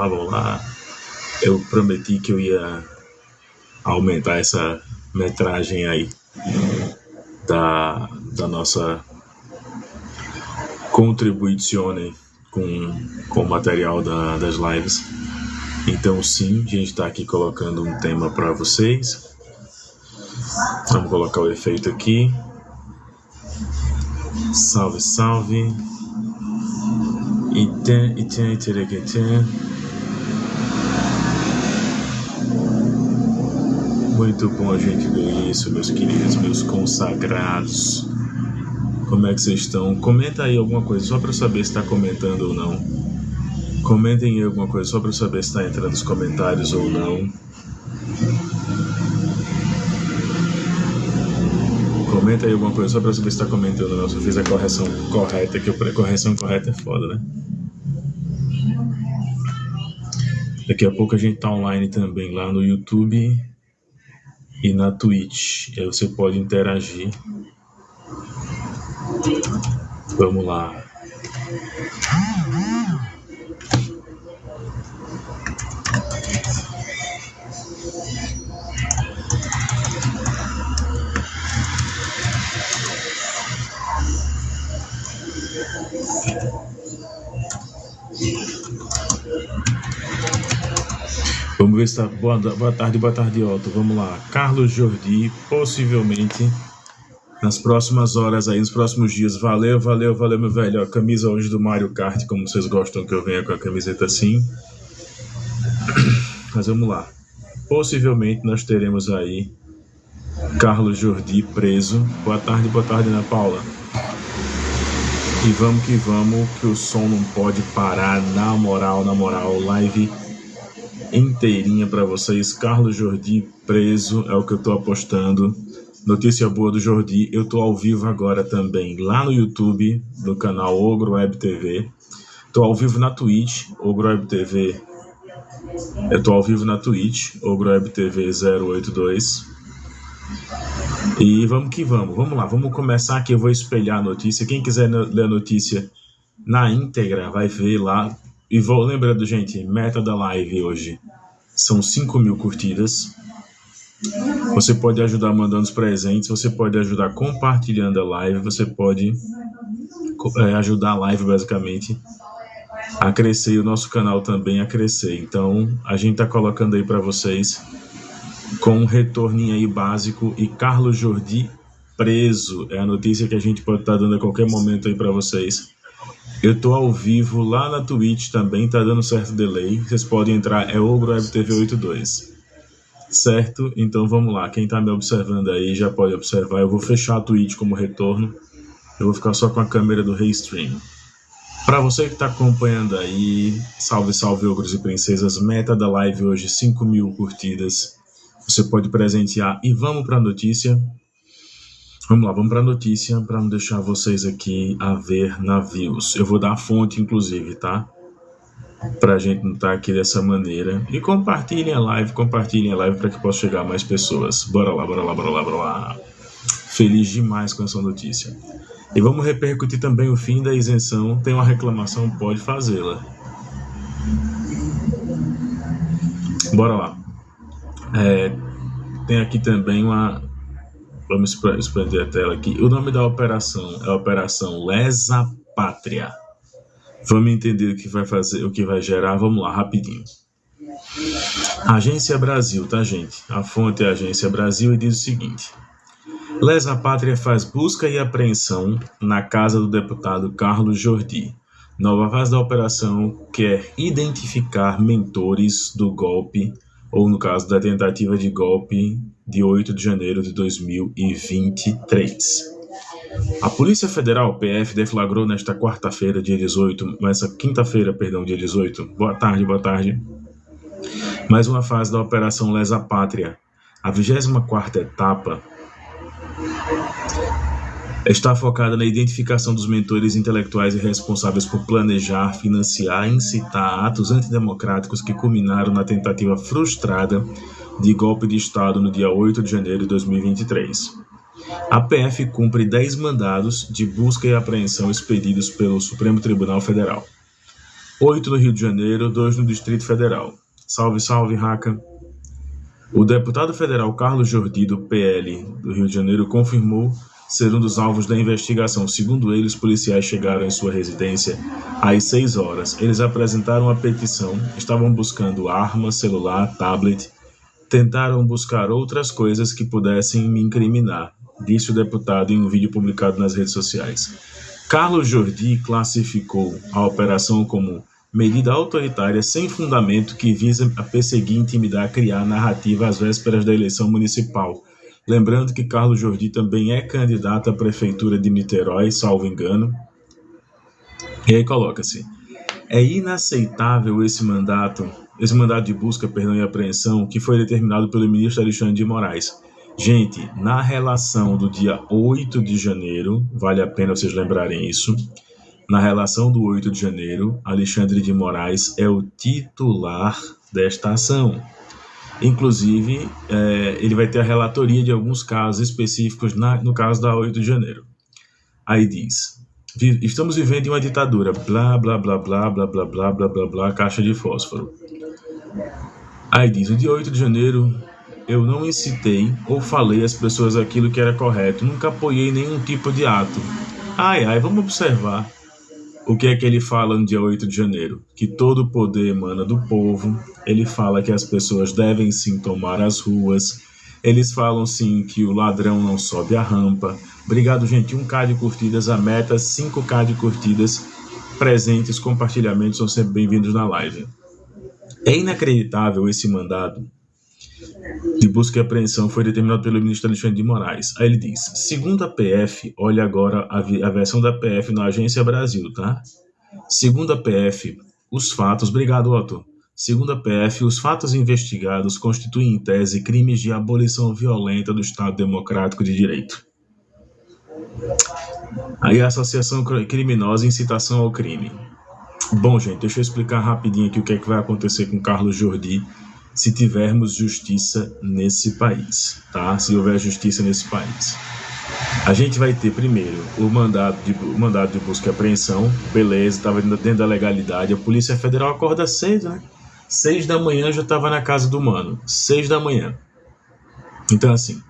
vamos lá. Eu prometi que eu ia aumentar essa metragem aí da nossa contribuizione com o material das lives. Então sim, a gente está aqui colocando um tema para vocês. Vamos colocar o efeito aqui. Salve, salve. Item. Muito bom a gente ver isso, meus queridos, meus consagrados. Como é que vocês estão? Comenta aí alguma coisa, só para eu saber se está comentando ou não. Comentem aí alguma coisa, só para eu saber se está entrando nos comentários ou não. Comenta aí alguma coisa, só para eu saber se está comentando ou não. Se eu fiz a correção correta, que a correção correta é foda, né? Daqui a pouco a gente tá online também lá no YouTube e na Twitch. Aí você pode interagir. Vamos lá. Vamos ver se tá. Boa tarde, Otto. Vamos lá. Carlos Jordi, possivelmente nas próximas horas aí, nos próximos dias. Valeu, meu velho. A camisa hoje do Mario Kart, como vocês gostam que eu venha com a camiseta assim. Mas vamos lá. Possivelmente nós teremos aí Carlos Jordi preso. Boa tarde, Ana Paula. E vamos, que o som não pode parar, na moral, live inteirinha para vocês. Carlos Jordi preso, é o que eu tô apostando. Notícia boa do Jordi, eu tô ao vivo agora também lá no YouTube, no canal Ogro Web TV. Tô ao vivo na Twitch, Ogro Web TV. Eu tô ao vivo na Twitch, Ogro Web TV 082. E vamos que vamos. Vamos lá, vamos começar aqui. Eu vou espelhar a notícia. Quem quiser ler a notícia na íntegra, vai ver lá. E vou lembrando, gente, meta da live hoje são 5.000 curtidas. Você pode ajudar mandando os presentes, você pode ajudar compartilhando a live, você pode ajudar a live basicamente a crescer e o nosso canal também a crescer. Então a gente tá colocando aí para vocês com um retorninho aí básico. E Carlos Jordi preso é a notícia que a gente pode estar dando a qualquer momento aí para vocês. Eu tô ao vivo lá na Twitch também, tá dando certo delay. Vocês podem entrar, é Ogro Web TV 82. Certo? Então vamos lá. Quem tá me observando aí já pode observar. Eu vou fechar a Twitch como retorno. Eu vou ficar só com a câmera do Restream. Para você que tá acompanhando aí, salve, ogros e princesas. Meta da live hoje, 5.000 curtidas. Você pode presentear. E vamos pra notícia. Vamos lá, vamos para a notícia, para não deixar vocês aqui a ver navios. Eu vou dar a fonte, inclusive, tá? Para a gente não estar aqui dessa maneira. E compartilhem a live para que possa chegar a mais pessoas. Bora lá. Feliz demais com essa notícia. E vamos repercutir também o fim da isenção. Tem uma reclamação, pode fazê-la. Bora lá. Tem aqui também uma... Vamos expandir a tela aqui. O nome da operação é a Operação Lesa Pátria. Vamos entender o que vai fazer, o que vai gerar. Vamos lá, rapidinho. Agência Brasil, tá, gente? A fonte é a Agência Brasil e diz o seguinte: Lesa Pátria faz busca e apreensão na casa do deputado Carlos Jordi. Nova fase da operação quer identificar mentores do golpe, ou no caso da tentativa de golpe de 8 de janeiro de 2023. A Polícia Federal, PF, deflagrou nesta quarta-feira, dia 18, nessa quinta-feira, perdão, dia 18, boa tarde, mais uma fase da Operação Lesa Pátria. A 24ª etapa está focada na identificação dos mentores intelectuais e responsáveis por planejar, financiar e incitar atos antidemocráticos que culminaram na tentativa frustrada de golpe de Estado no dia 8 de janeiro de 2023. A PF cumpre 10 mandados de busca e apreensão expedidos pelo Supremo Tribunal Federal. 8 no Rio de Janeiro, 2 no Distrito Federal. Salve, salve, Raca. O deputado federal Carlos Jordi, do PL do Rio de Janeiro, confirmou ser um dos alvos da investigação. Segundo ele, os policiais chegaram em sua residência às 6 horas. Eles apresentaram a petição, estavam buscando arma, celular, tablet, tentaram buscar outras coisas que pudessem me incriminar, disse o deputado em um vídeo publicado nas redes sociais. Carlos Jordi classificou a operação como medida autoritária sem fundamento que visa a perseguir, intimidar, criar narrativa às vésperas da eleição municipal. Lembrando que Carlos Jordi também é candidato à prefeitura de Niterói, salvo engano. E aí coloca-se: é inaceitável esse mandato de busca, e apreensão que foi determinado pelo ministro Alexandre de Moraes. Gente, na relação do dia 8 de janeiro, vale a pena vocês lembrarem isso, na relação do 8 de janeiro, Alexandre de Moraes é o titular desta ação. Inclusive, ele vai ter a relatoria de alguns casos específicos no caso da 8 de janeiro. Aí diz: estamos vivendo em uma ditadura, blá, blá, blá, blá, blá, blá, blá, blá, blá, blá, caixa de fósforo. Aí diz: o dia 8 de janeiro, eu não incitei ou falei às pessoas aquilo que era correto, nunca apoiei nenhum tipo de ato. Vamos observar o que é que ele fala no dia 8 de janeiro, que todo o poder emana do povo. Ele fala que as pessoas devem sim tomar as ruas. Eles falam sim que o ladrão não sobe a rampa. Obrigado, gente. 1K de curtidas, a meta, 5K de curtidas. Presentes, compartilhamentos são sempre bem-vindos na live. É inacreditável esse mandado de busca e apreensão foi determinado pelo ministro Alexandre de Moraes. Aí ele diz: segundo a PF, olha agora a versão da PF na Agência Brasil, tá? Segundo a PF, os fatos... Obrigado, Otto. Segundo a PF, os fatos investigados constituem, em tese, crimes de abolição violenta do Estado Democrático de Direito. Aí a associação criminosa e incitação ao crime. Bom, gente, deixa eu explicar rapidinho aqui o que é que vai acontecer com Carlos Jordi se tivermos justiça nesse país, tá? Se houver justiça nesse país. A gente vai ter primeiro o mandado de busca e apreensão, beleza, estava dentro da legalidade. A Polícia Federal acorda cedo, né? 6 da manhã já estava na casa do mano, 6 da manhã. Então assim,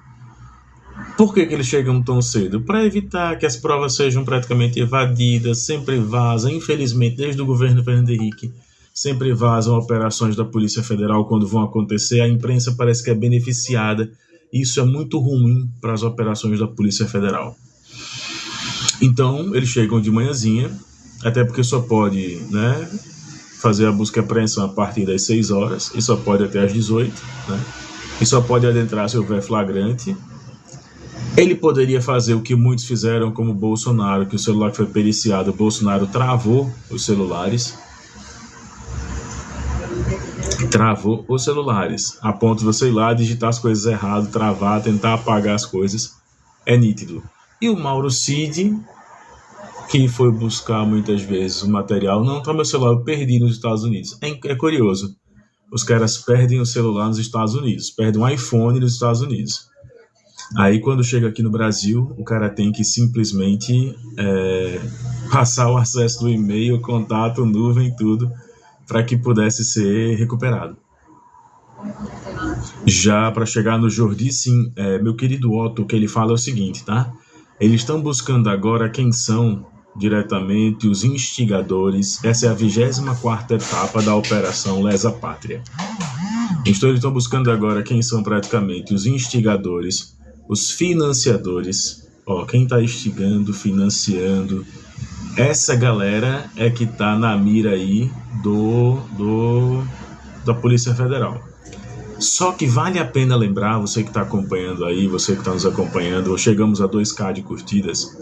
por que eles chegam tão cedo? Para evitar que as provas sejam praticamente evadidas, sempre vaza, infelizmente, desde o governo Fernando Henrique, sempre vazam operações da Polícia Federal quando vão acontecer. A imprensa parece que é beneficiada. Isso é muito ruim para as operações da Polícia Federal. Então, eles chegam de manhãzinha, até porque só pode, né, fazer a busca e apreensão a partir das 6 horas, e só pode até às 18, né, e só pode adentrar se houver flagrante. Ele poderia fazer o que muitos fizeram, como Bolsonaro, que o celular que foi periciado, o Bolsonaro travou os celulares, a ponto de você ir lá, digitar as coisas erradas, travar, tentar apagar as coisas. É nítido. E o Mauro Cid, que foi buscar muitas vezes o material, não, tá, meu celular, eu perdi nos Estados Unidos. É curioso. Os caras perdem o celular nos Estados Unidos, perdem um iPhone nos Estados Unidos. Aí quando chega aqui no Brasil, o cara tem que simplesmente passar o acesso do e-mail, contato, nuvem, tudo, para que pudesse ser recuperado. Já para chegar no Jordi, sim, meu querido Otto, o que ele fala é o seguinte, tá? Eles estão buscando agora quem são diretamente os instigadores. Essa é a 24ª etapa da Operação Lesa Pátria. Então eles estão buscando agora quem são praticamente os instigadores, os financiadores. Quem está instigando, financiando, essa galera é que está na mira aí da Polícia Federal. Só que vale a pena lembrar, você que está acompanhando aí, você que está nos acompanhando, chegamos a 2K de curtidas,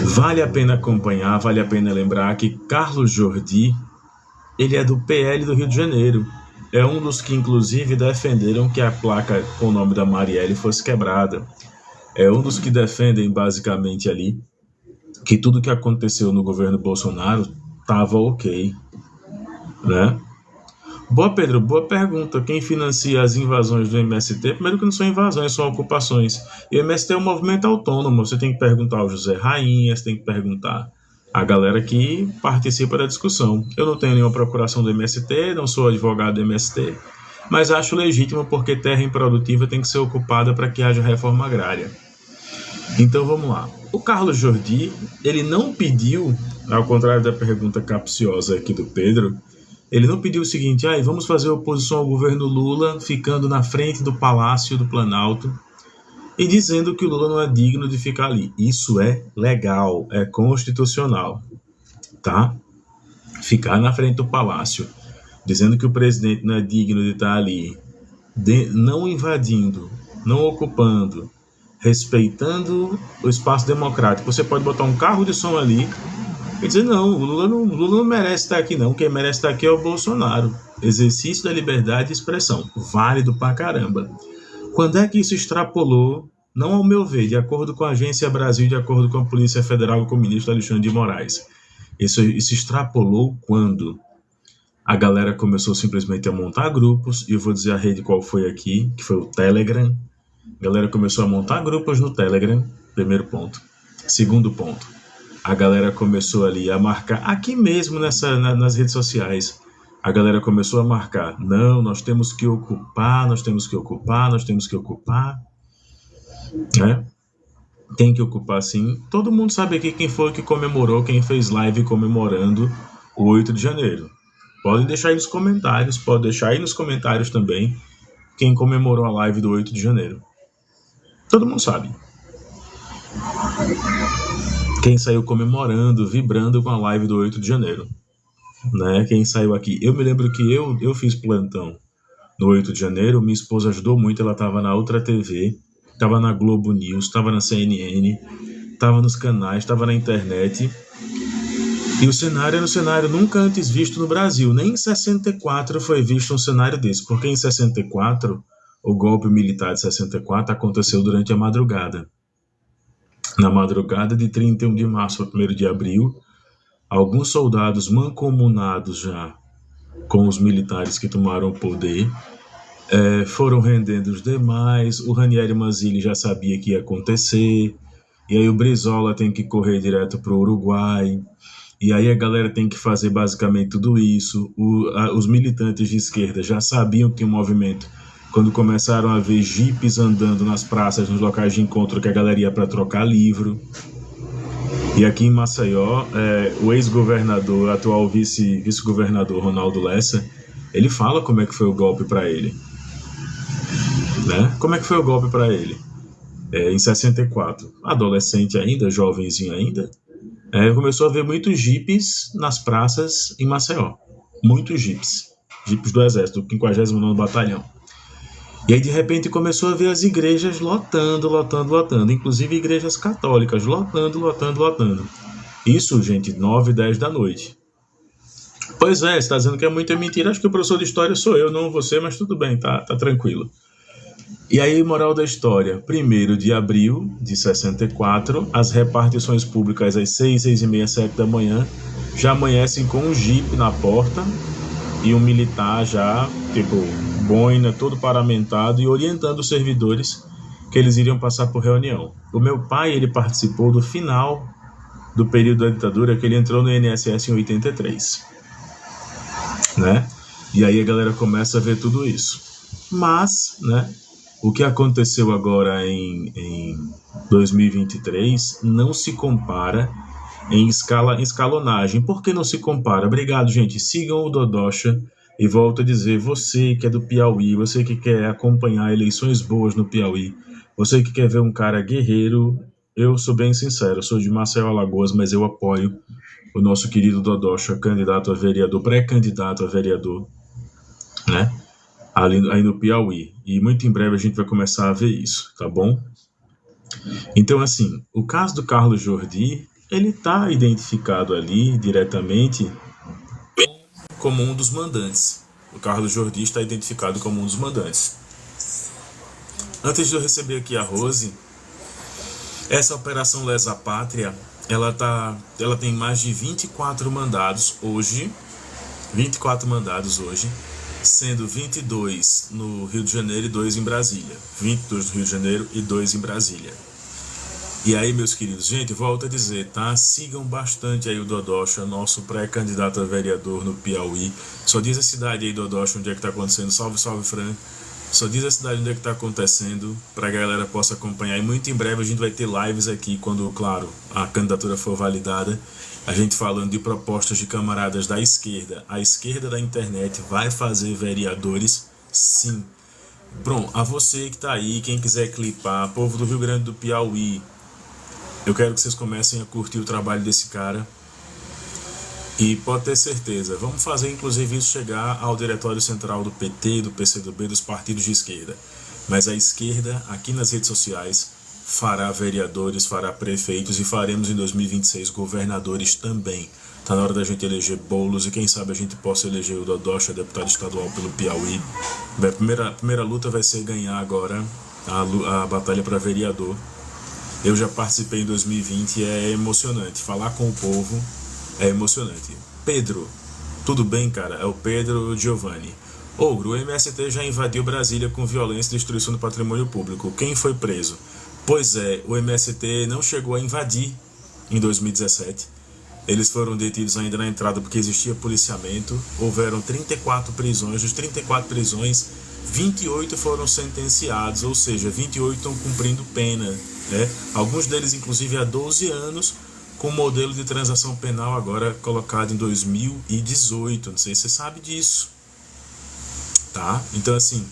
vale a pena acompanhar, vale a pena lembrar que Carlos Jordi, ele é do PL do Rio de Janeiro. É um dos que, inclusive, defenderam que a placa com o nome da Marielle fosse quebrada. É um dos que defendem, basicamente, ali, que tudo que aconteceu no governo Bolsonaro estava ok, né? Boa, Pedro, boa pergunta. Quem financia as invasões do MST? Primeiro que não são invasões, são ocupações. E o MST é um movimento autônomo. Você tem que perguntar ao José Rainha, você tem que perguntar a galera que participa da discussão. Eu não tenho nenhuma procuração do MST, não sou advogado do MST, mas acho legítimo porque terra improdutiva tem que ser ocupada para que haja reforma agrária. Então vamos lá. O Carlos Jordi, ele não pediu, ao contrário da pergunta capciosa aqui do Pedro, ele não pediu o seguinte: vamos fazer oposição ao governo Lula ficando na frente do Palácio do Planalto e dizendo que o Lula não é digno de ficar ali. Isso é legal, é constitucional, tá? Ficar na frente do Palácio, dizendo que o presidente não é digno de estar ali, não invadindo, não ocupando, respeitando o espaço democrático. Você pode botar um carro de som ali e dizer: não, o Lula não merece estar aqui não, quem merece estar aqui é o Bolsonaro. Exercício da liberdade de expressão, válido pra caramba. Quando é que isso extrapolou, não ao meu ver, de acordo com a Agência Brasil, de acordo com a Polícia Federal e com o ministro Alexandre de Moraes? Isso extrapolou quando a galera começou simplesmente a montar grupos, e eu vou dizer a rede qual foi aqui, que foi o Telegram. A galera começou a montar grupos no Telegram, primeiro ponto. Segundo ponto, a galera começou ali a marcar, aqui mesmo nas redes sociais, a galera começou a marcar: não, nós temos que ocupar, nós temos que ocupar, nós temos que ocupar, né? Tem que ocupar sim. Todo mundo sabe aqui quem foi que comemorou, quem fez live comemorando o 8 de janeiro. Podem deixar aí nos comentários, pode deixar aí nos comentários também quem comemorou a live do 8 de janeiro. Todo mundo sabe. Quem saiu comemorando, vibrando com a live do 8 de janeiro. Né? Quem saiu aqui. Eu me lembro que eu fiz plantão no 8 de janeiro, minha esposa ajudou muito, ela estava na outra TV, estava na Globo News, estava na CNN, estava nos canais, estava na internet. E o cenário era um cenário nunca antes visto no Brasil. Nem em 64 foi visto um cenário desse, porque em 64, o golpe militar de 64 aconteceu durante a madrugada. Na madrugada de 31 de março para 1º de abril, alguns soldados mancomunados já com os militares que tomaram o poder foram rendendo os demais. O Ranieri Mazzilli já sabia que ia acontecer, e aí o Brizola tem que correr direto para o Uruguai, e aí a galera tem que fazer basicamente tudo isso. Os militantes de esquerda já sabiam que o movimento, quando começaram a ver jipes andando nas praças, nos locais de encontro, que a galera ia para trocar livro. E aqui em Maceió, o ex-governador, atual vice-governador Ronaldo Lessa, ele fala como é que foi o golpe para ele. Né? Como é que foi o golpe para ele? Em 64, adolescente ainda, jovenzinho ainda, começou a ver muitos jipes nas praças em Maceió. Muitos jipes do Exército, do 59º Batalhão. E aí, de repente, começou a ver as igrejas lotando, inclusive igrejas católicas, lotando. Isso, gente, 9, 10 da noite. Pois é, você está dizendo que é muita mentira. Acho que o professor de história sou eu, não você, mas tudo bem, tá tranquilo. E aí, moral da história: 1º de abril de 64, as repartições públicas às 6, 6h30, 7 da manhã, já amanhecem com um jipe na porta e um militar já, boina, todo paramentado, e orientando os servidores que eles iriam passar por reunião. O meu pai, ele participou do final do período da ditadura, que ele entrou no INSS em 83, né? E aí a galera começa a ver tudo isso. Mas, né, o que aconteceu agora em 2023 não se compara em escalonagem. Por que não se compara? Obrigado, gente. Sigam o Dodocha. E volto a dizer, você que é do Piauí, você que quer acompanhar eleições boas no Piauí, você que quer ver um cara guerreiro, eu sou bem sincero, eu sou de Maceió, Alagoas, mas eu apoio o nosso querido Dodocha, candidato a vereador, pré-candidato a vereador, né? Aí no Piauí. E muito em breve a gente vai começar a ver isso, tá bom? Então, assim, o caso do Carlos Jordi, ele está identificado ali diretamente como um dos mandantes. O Carlos Jordi está identificado como um dos mandantes. Antes de eu receber aqui a Rose, essa Operação Lesa Pátria, ela tem mais de 24 mandados hoje, sendo 22 no Rio de Janeiro e 2 em Brasília. 22 no Rio de Janeiro e 2 em Brasília. E aí, meus queridos, gente, volto a dizer, tá? Sigam bastante aí o Dodocha, nosso pré-candidato a vereador no Piauí. Só diz a cidade aí, Dodocha, onde é que tá acontecendo. Salve, salve, Fran. Só diz a cidade onde é que tá acontecendo, pra galera possa acompanhar. E muito em breve a gente vai ter lives aqui, quando, claro, a candidatura for validada. A gente falando de propostas de camaradas da esquerda. A esquerda da internet vai fazer vereadores, sim. Bom, a você que tá aí, quem quiser clipar, povo do Rio Grande do Piauí, eu quero que vocês comecem a curtir o trabalho desse cara. E pode ter certeza, vamos fazer inclusive isso chegar ao diretório central do PT, do PCdoB, dos partidos de esquerda. Mas a esquerda, aqui nas redes sociais, fará vereadores, fará prefeitos e faremos em 2026 governadores também. Tá na hora da gente eleger Boulos e quem sabe a gente possa eleger o Dodocha, deputado estadual pelo Piauí. A primeira luta vai ser ganhar agora a batalha para vereador. Eu já participei em 2020 e é emocionante. Falar com o povo é emocionante. Pedro, tudo bem, cara? É o Pedro Giovanni. Ogro, o MST já invadiu Brasília com violência e destruição do patrimônio público. Quem foi preso? Pois é, o MST não chegou a invadir em 2017. Eles foram detidos ainda na entrada porque existia policiamento. Houveram 34 prisões. Dos 34 prisões, 28 foram sentenciados, ou seja, 28 estão cumprindo pena. Né? Alguns deles, inclusive, há 12 anos, com o modelo de transação penal agora colocado em 2018. Não sei se você sabe disso. Tá? Então, assim,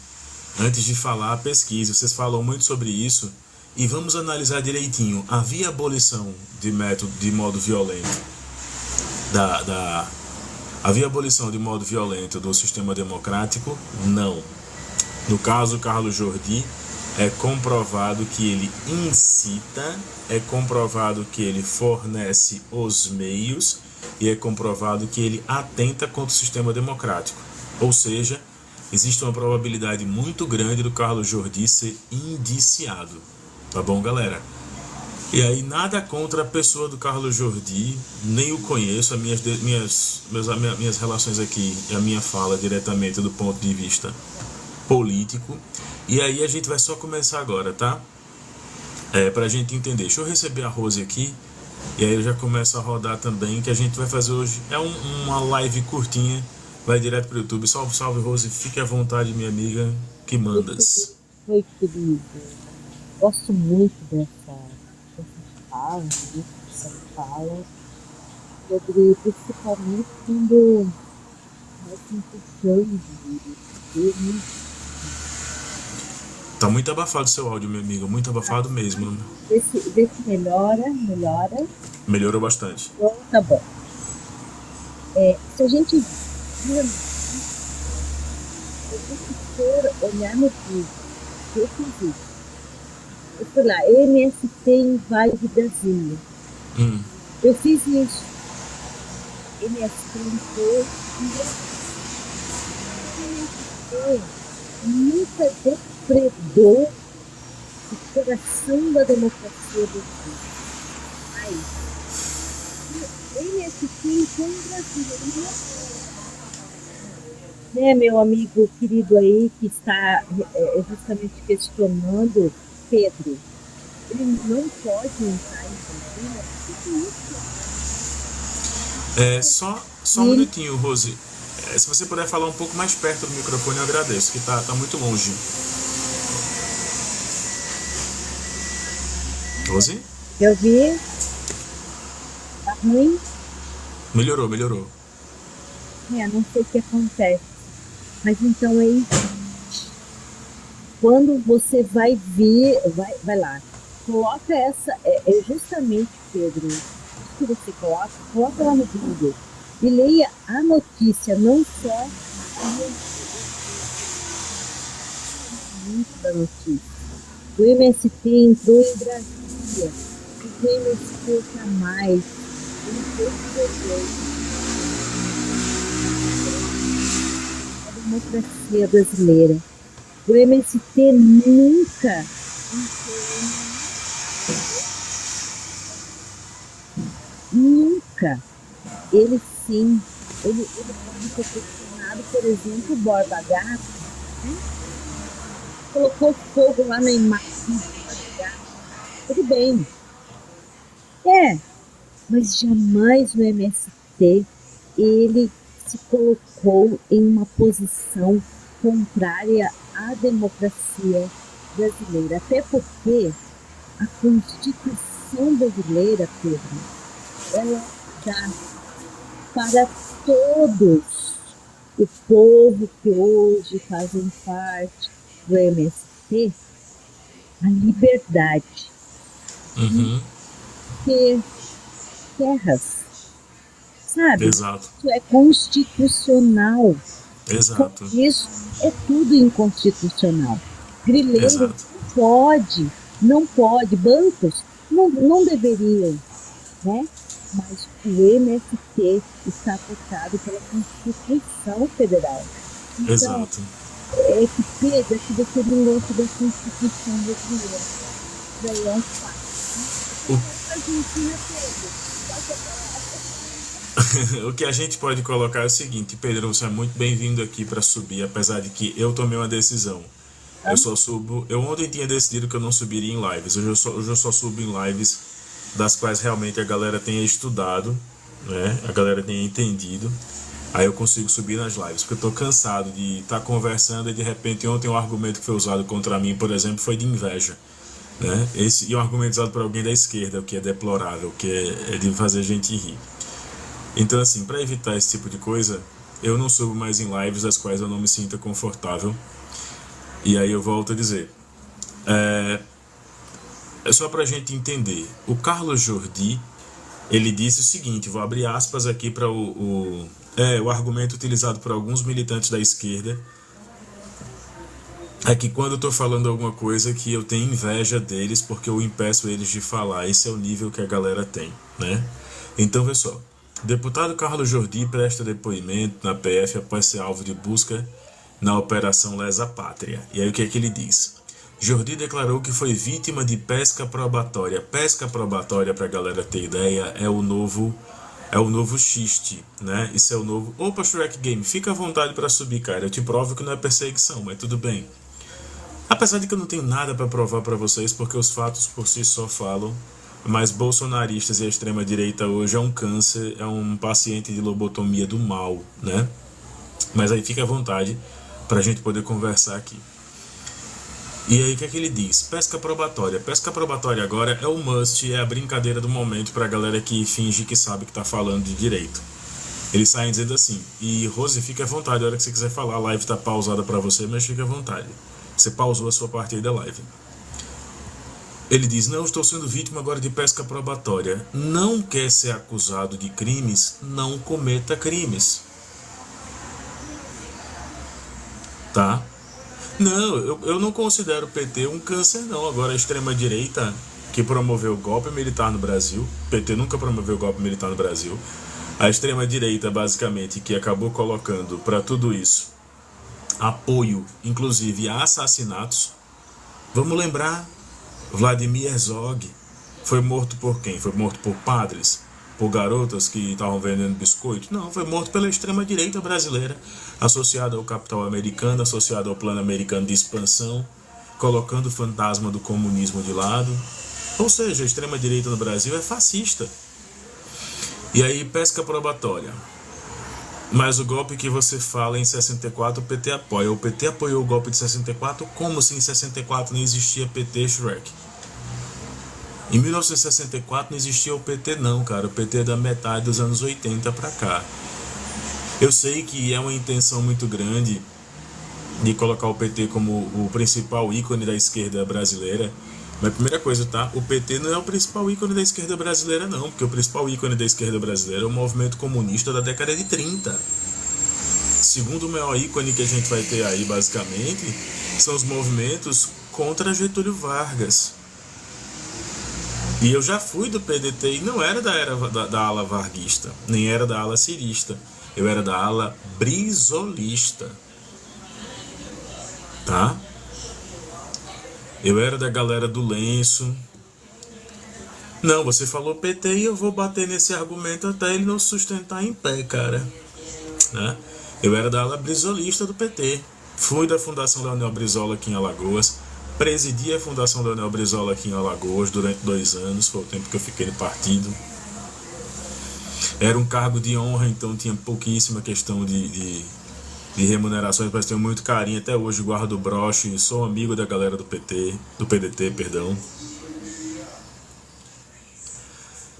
antes de falar, pesquise. Vocês falam muito sobre isso. E vamos analisar direitinho. Havia abolição de modo violento havia abolição de modo violento do sistema democrático? Não. No caso Carlos Jordi, é comprovado que ele incita, é comprovado que ele fornece os meios e é comprovado que ele atenta contra o sistema democrático. Ou seja, existe uma probabilidade muito grande do Carlos Jordi ser indiciado. Tá bom, galera? E aí, nada contra a pessoa do Carlos Jordi, nem o conheço, minhas relações aqui e a minha fala diretamente do ponto de vista político. E aí a gente vai só começar agora, tá? Pra gente entender. Deixa eu receber a Rose aqui, e aí eu já começo a rodar também, que a gente vai fazer hoje. É uma live curtinha, vai direto pro YouTube. Salve, salve, Rose, fique à vontade, minha amiga, que mandas. Oi, querido. Gosto muito dessa fala, sobre principalmente quando nós sentimos de Tá muito abafado o seu áudio, minha amiga, muito abafado mesmo. Vê se melhora. Melhorou bastante. Então, tá bom. Se a gente for olhar no vídeo, eu fiz isso. Eu fui lá, MST invade Brasília. Eu fiz isso. MST entrou em Brasília. MST nunca depredou o coração da democracia do país. Mas MST entrou em Brasília. Né, meu amigo querido aí, que está justamente questionando, Pedro, ele não pode entrar em Brasília? Só um minutinho, Rose. Se você puder falar um pouco mais perto do microfone, eu agradeço, que tá muito longe. Rose? Eu vi. Tá ruim? Melhorou. Não sei o que acontece. Mas então aí, quando você vai ver, vai lá, coloca essa, justamente, Pedro, que você coloca lá no Google e leia a notícia, não só da notícia. O MST entrou em Brasília, o MST jamais, democracia brasileira. O MST nunca, ele sim, ele pode ser questionado, por exemplo, o Borba Gato, né? Colocou fogo lá na imagem do Borba Gato. Tudo bem, É, mas jamais o MST ele se colocou em uma posição contrária à democracia brasileira. Até porque a Constituição brasileira, Pedro, ela dá para todos o povo que hoje fazem parte do MST a liberdade de Uhum. ter terras, sabe? Exato. Isso é constitucional. Fora Exato. isso, é tudo inconstitucional. Grileiro Exato. não pode, bancos não deveriam, né? Mas o MST está tocado pela Constituição Federal. Então, Exato. é que Pedro, é que você não gosta da Constituição brasileira. Daí é um fato. O, A Argentina, Pedro, o que a gente pode colocar é o seguinte, Pedro, você é muito bem-vindo aqui para subir, apesar de que eu tomei uma decisão. Eu só subo. Eu ontem tinha decidido que eu não subiria em lives. Hoje eu só subo em lives das quais realmente a galera tenha estudado, né? A galera tenha entendido. Aí eu consigo subir nas lives, porque eu tô cansado de estar conversando e de repente ontem um argumento que foi usado contra mim, por exemplo, foi de inveja. Né? E um argumento usado por alguém da esquerda, o que é deplorável, o que é de fazer a gente rir. Então, assim, para evitar esse tipo de coisa, eu não subo mais em lives das quais eu não me sinta confortável. E aí eu volto a dizer, é só para a gente entender. O Carlos Jordi, ele disse o seguinte, vou abrir aspas aqui para o argumento utilizado por alguns militantes da esquerda, é que quando eu tô falando alguma coisa que eu tenho inveja deles porque eu impeço eles de falar. Esse é o nível que a galera tem, né? Então, vê só. Deputado Carlos Jordi presta depoimento na PF após ser alvo de busca na Operação Lesa Pátria. E aí o que é que ele diz? Jordi declarou que foi vítima de pesca probatória. Pesca probatória, pra galera ter ideia, é o novo xiste, né? Isso é o novo... Opa, Shrek Game, fica à vontade para subir, cara. Eu te provo que não é perseguição, mas tudo bem. Apesar de que eu não tenho nada para provar para vocês, porque os fatos por si só falam, mas bolsonaristas e a extrema-direita hoje é um câncer, é um paciente de lobotomia do mal, né? Mas aí fica à vontade para a gente poder conversar aqui. E aí o que é que ele diz? Pesca probatória. Pesca probatória agora é o must, é a brincadeira do momento para a galera que finge que sabe que tá falando de direito. Eles saem dizendo assim, e Rose, fica à vontade, a hora que você quiser falar, a live tá pausada para você, mas fica à vontade. Você pausou a sua parte aí da live. Ele diz, não, estou sendo vítima agora de pesca probatória. Não quer ser acusado de crimes, não cometa crimes. Tá? Não, eu não considero o PT um câncer, não. Agora, a extrema-direita, que promoveu o golpe militar no Brasil, o PT nunca promoveu o golpe militar no Brasil, a extrema-direita, basicamente, que acabou colocando para tudo isso apoio, inclusive, a assassinatos. Vamos lembrar, Vladimir Herzog foi morto por quem? Foi morto por padres? Por garotas que estavam vendendo biscoito? Não, foi morto pela extrema-direita brasileira, associada ao capital americano, associada ao plano americano de expansão, colocando o fantasma do comunismo de lado. Ou seja, a extrema-direita no Brasil é fascista. E aí, pesca probatória. Mas o golpe que você fala em 64, o PT apoia. O PT apoiou o golpe de 64 como se em 64 não existia PT, Shrek? Em 1964 não existia o PT não, cara. O PT é da metade dos anos 80 pra cá. Eu sei que é uma intenção muito grande de colocar o PT como o principal ícone da esquerda brasileira. Mas primeira coisa, tá? O PT não é o principal ícone da esquerda brasileira, não. Porque o principal ícone da esquerda brasileira é o movimento comunista da década de 30. Segundo o maior ícone que a gente vai ter aí, basicamente, são os movimentos contra Getúlio Vargas. E eu já fui do PDT e não era da ala varguista, nem era da ala cirista. Eu era da ala brizolista. Tá? Eu era da galera do lenço. Não, você falou PT e eu vou bater nesse argumento até ele não sustentar em pé, cara. Né? Eu era da ala brizolista do PT. Fui da Fundação Leonel Brizola aqui em Alagoas. presidi a Fundação Daniel Brizola aqui em Alagoas durante 2 anos, foi o tempo que eu fiquei no partido. Era um cargo de honra, então tinha pouquíssima questão de remunerações, mas tenho muito carinho, até hoje guardo o broche, sou amigo da galera do PDT, perdão.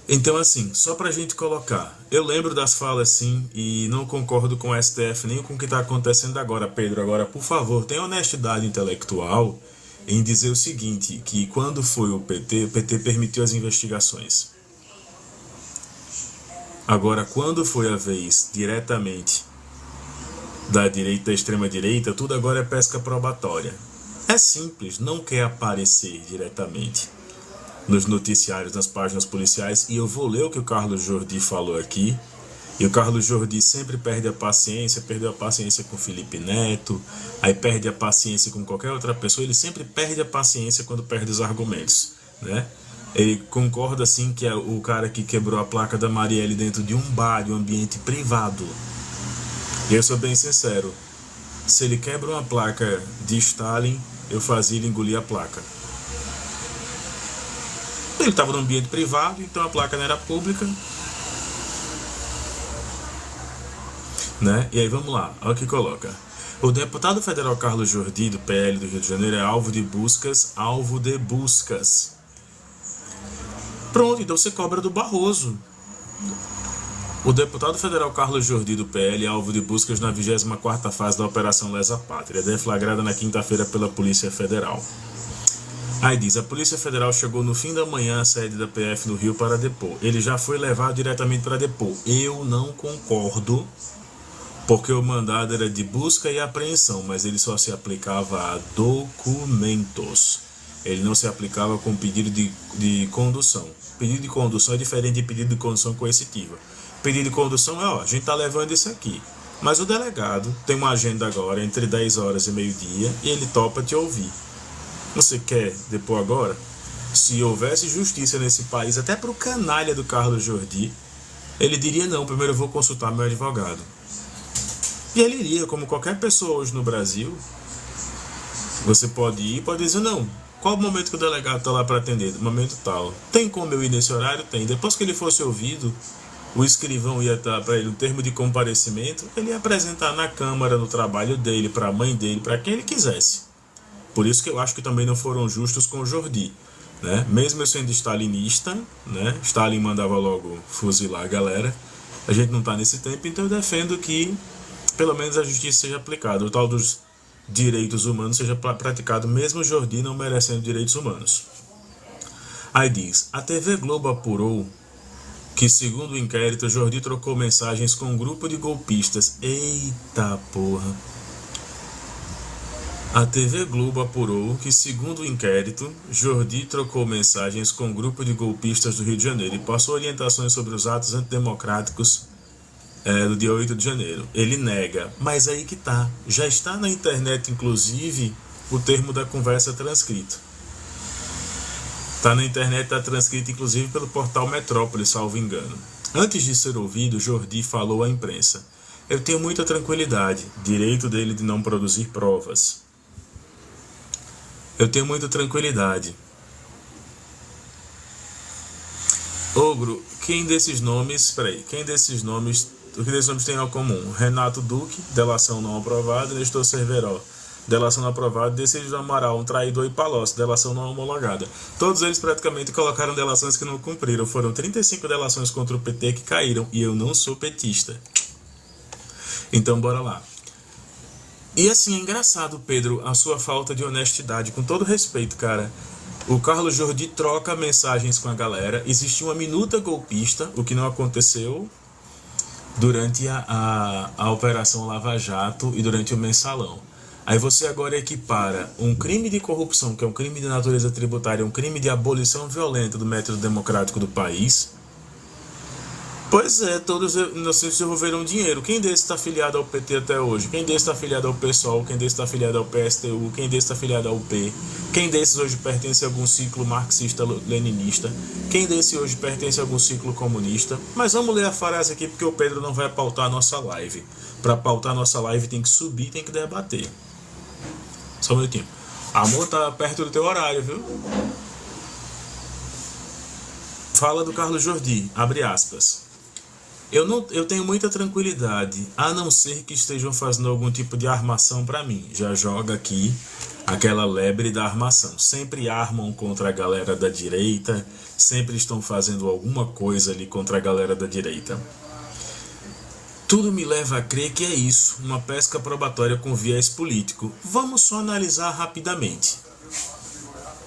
Então assim, só pra gente colocar, eu lembro das falas sim, e não concordo com o STF nem com o que está acontecendo agora, Pedro. Agora, por favor, tenha honestidade intelectual em dizer o seguinte, que quando foi o PT permitiu as investigações. Agora, quando foi a vez diretamente da direita, da extrema-direita, tudo agora é pesca probatória. É simples, não quer aparecer diretamente nos noticiários, nas páginas policiais, e eu vou ler o que o Carlos Jordi falou aqui. E o Carlos Jordi sempre perde a paciência, perdeu a paciência com o Felipe Neto, aí perde a paciência com qualquer outra pessoa, ele sempre perde a paciência quando perde os argumentos, né? Ele concorda assim que é o cara que quebrou a placa da Marielle dentro de um bar, de um ambiente privado. E eu sou bem sincero, se ele quebra uma placa de Stalin, eu fazia ele engolir a placa. Ele estava no ambiente privado, então a placa não era pública, né? E aí vamos lá, olha o que coloca. O deputado federal Carlos Jordi, do PL do Rio de Janeiro, é alvo de buscas. Pronto, então você cobra do Barroso. O deputado federal Carlos Jordi, do PL, é alvo de buscas na 24ª fase da Operação Lesa Pátria, deflagrada na quinta-feira pela Polícia Federal. Aí diz, a Polícia Federal chegou no fim da manhã à sede da PF no Rio para depor. Ele já foi levado diretamente para depor. Eu não concordo, porque o mandado era de busca e apreensão, mas ele só se aplicava a documentos. Ele não se aplicava com pedido de condução. Pedido de condução é diferente de pedido de condução coercitiva. Pedido de condução é, a gente está levando isso aqui. Mas o delegado tem uma agenda agora entre 10 horas e meio-dia e ele topa te ouvir. Você quer depor agora? Se houvesse justiça nesse país, até para o canalha do Carlos Jordi, ele diria não, primeiro eu vou consultar meu advogado. E ele iria, como qualquer pessoa hoje no Brasil. Você pode ir, pode dizer não. Qual o momento que o delegado está lá para atender? Momento tal. Tem como eu ir nesse horário? Tem. Depois que ele fosse ouvido, o escrivão ia dar para ele um termo de comparecimento, ele ia apresentar na Câmara, no trabalho dele, para a mãe dele, para quem ele quisesse. Por isso que eu acho que também não foram justos com o Jordi, né? Mesmo eu sendo stalinista, né? Stalin mandava logo fuzilar a galera. A gente não está nesse tempo, então eu defendo que pelo menos a justiça seja aplicada. O tal dos direitos humanos seja praticado, mesmo o Jordi não merecendo direitos humanos. Aí diz, a TV Globo apurou que, segundo o inquérito, Jordi trocou mensagens com um grupo de golpistas. Eita porra! A TV Globo apurou que, segundo o inquérito, Jordi trocou mensagens com um grupo de golpistas do Rio de Janeiro e passou orientações sobre os atos antidemocráticos do dia 8 de janeiro. Ele nega, mas aí que tá. Já está na internet, inclusive, o termo da conversa transcrito. Está na internet, está transcrito, inclusive, pelo portal Metrópole, salvo engano. Antes de ser ouvido, Jordi falou à imprensa: eu tenho muita tranquilidade, direito dele de não produzir provas. Eu tenho muita tranquilidade. Ogro, quem desses nomes o que desses nomes tem em comum? Renato Duque, delação não aprovada, Nestor Cerveró, delação não aprovada, Decídio do Amaral, um traidor, e Palocci, delação não homologada. Todos eles praticamente colocaram delações que não cumpriram. Foram 35 delações contra o PT que caíram, e eu não sou petista. Então bora lá. E assim, é engraçado, Pedro, a sua falta de honestidade, com todo respeito, cara. O Carlos Jordi troca mensagens com a galera, existia uma minuta golpista, o que não aconteceu durante a Operação Lava Jato e durante o Mensalão. Aí você agora equipara um crime de corrupção, que é um crime de natureza tributária, um crime de abolição violenta do método democrático do país. Pois é, todos inocentes devolveram dinheiro. Quem desses está afiliado ao PT até hoje? Quem desses está afiliado ao PSOL? Quem desses está afiliado ao PSTU? Quem desses está afiliado ao UP? Quem desses hoje pertence a algum ciclo marxista-leninista? Quem desses hoje pertence a algum ciclo comunista? Mas vamos ler a frase aqui, porque o Pedro não vai pautar a nossa live. Para pautar a nossa live tem que subir, tem que debater. Só um minutinho. Amor, tá perto do teu horário, viu? Fala do Carlos Jordi, abre aspas. Eu tenho muita tranquilidade, a não ser que estejam fazendo algum tipo de armação para mim. Já joga aqui aquela lebre da armação. Sempre armam contra a galera da direita, sempre estão fazendo alguma coisa ali contra a galera da direita. Tudo me leva a crer que é isso, uma pesca probatória com viés político. Vamos só analisar rapidamente.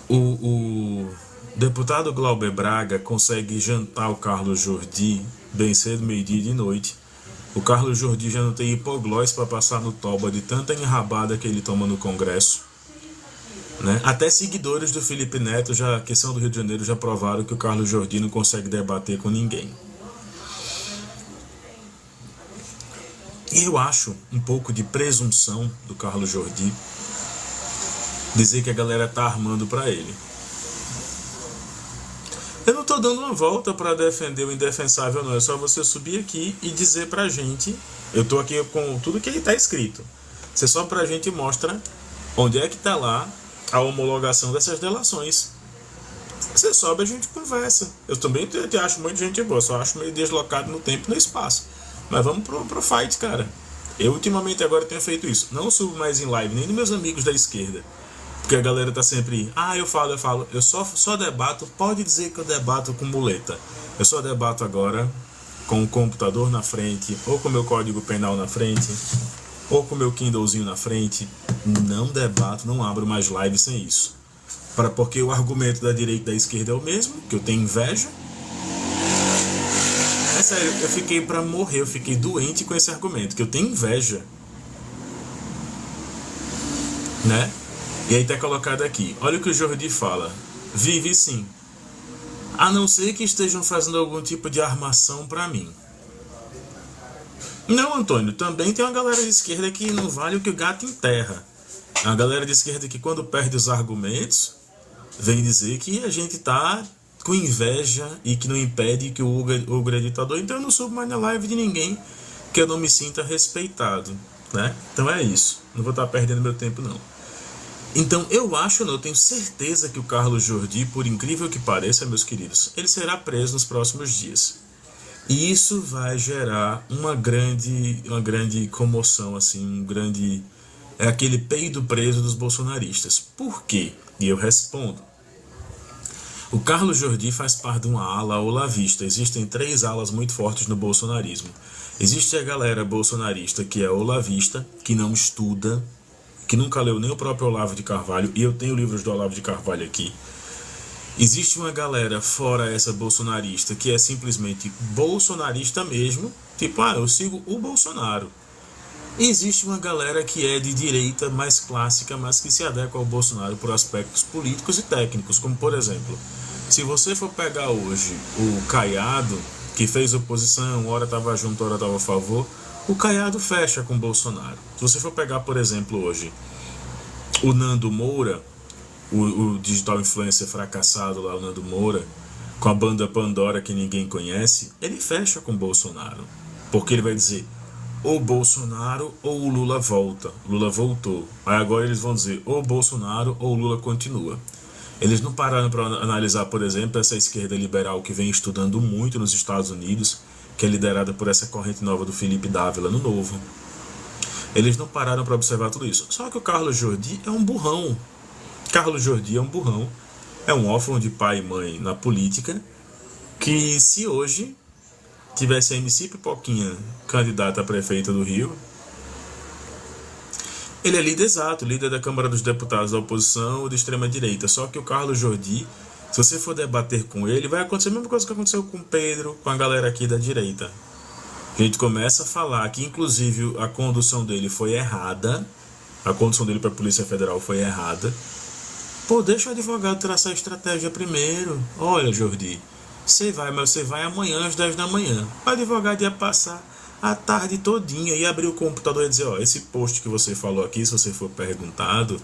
O deputado Glauber Braga consegue jantar o Carlos Jordi bem cedo, meio-dia e de noite. O Carlos Jordi já não tem hipoglós para passar no toba de tanta enrabada que ele toma no Congresso. Né? Até seguidores do Felipe Neto, que são do Rio de Janeiro, já provaram que o Carlos Jordi não consegue debater com ninguém. E eu acho um pouco de presunção do Carlos Jordi dizer que a galera tá armando para ele. Eu não tô dando uma volta para defender o indefensável, não. É só você subir aqui e dizer pra gente. Eu tô aqui com tudo que tá escrito. Você só pra gente mostra onde é que tá lá a homologação dessas delações. Você sobe, a gente conversa. Eu também te acho muito gente boa, só acho meio deslocado no tempo e no espaço. Mas vamos pro fight, cara. Eu ultimamente agora tenho feito isso. Não subo mais em live, nem dos meus amigos da esquerda. Porque a galera tá sempre, eu falo. Eu só debato, pode dizer que eu debato com muleta. Eu só debato agora com o computador na frente, ou com o meu código penal na frente, ou com o meu Kindlezinho na frente. Não debato, não abro mais live sem isso. Porque o argumento da direita e da esquerda é o mesmo, que eu tenho inveja. É sério, eu fiquei pra morrer, eu fiquei doente com esse argumento, que eu tenho inveja. Né? E aí tá colocado aqui, olha o que o Jordi fala. Vive sim. A não ser que estejam fazendo algum tipo de armação pra mim. Não, Antônio, também tem uma galera de esquerda que não vale o que o gato enterra. A galera de esquerda que quando perde os argumentos, vem dizer que a gente tá com inveja e que não impede que o Hugo é ditador. Então eu não subo mais na live de ninguém que eu não me sinta respeitado, né? Então é isso. Não vou estar perdendo meu tempo, não. Então eu tenho certeza que o Carlos Jordi, por incrível que pareça, meus queridos, ele será preso nos próximos dias. E isso vai gerar uma grande comoção, assim, é aquele peido preso dos bolsonaristas. Por quê? E eu respondo. O Carlos Jordi faz parte de uma ala olavista. Existem 3 alas muito fortes no bolsonarismo. Existe a galera bolsonarista que é olavista, que não estuda, que nunca leu nem o próprio Olavo de Carvalho, e eu tenho livros do Olavo de Carvalho aqui. Existe uma galera fora essa bolsonarista que é simplesmente bolsonarista mesmo, tipo, eu sigo o Bolsonaro. E existe uma galera que é de direita mais clássica, mas que se adequa ao Bolsonaro por aspectos políticos e técnicos, como por exemplo, se você for pegar hoje o Caiado, que fez oposição, hora estava junto, hora estava a favor, o Caiado fecha com o Bolsonaro. Se você for pegar, por exemplo, hoje, o Nando Moura, o digital influencer fracassado lá, o Nando Moura, com a banda Pandora que ninguém conhece, ele fecha com o Bolsonaro. Porque ele vai dizer, ou Bolsonaro ou o Lula volta. Lula voltou. Aí agora eles vão dizer, ou Bolsonaro ou o Lula continua. Eles não pararam para analisar, por exemplo, essa esquerda liberal que vem estudando muito nos Estados Unidos, que é liderada por essa corrente nova do Felipe Dávila no Novo. Eles não pararam para observar tudo isso. Só que o Carlos Jordi é um burrão. Carlos Jordi é um burrão. É um órfão de pai e mãe na política, que se hoje tivesse a MC Pipoquinha candidata a prefeita do Rio, ele é líder exato, líder da Câmara dos Deputados da oposição ou da extrema-direita. Só que o Carlos Jordi, se você for debater com ele, vai acontecer a mesma coisa que aconteceu com o Pedro, com a galera aqui da direita. A gente começa a falar que, inclusive, a condução dele foi errada, a condução dele para a Polícia Federal foi errada. Pô, deixa o advogado traçar a estratégia primeiro. Olha, Jordi, você vai amanhã às 10 da manhã. O advogado ia passar a tarde todinha e abrir o computador e dizer, esse post que você falou aqui, se você for perguntado,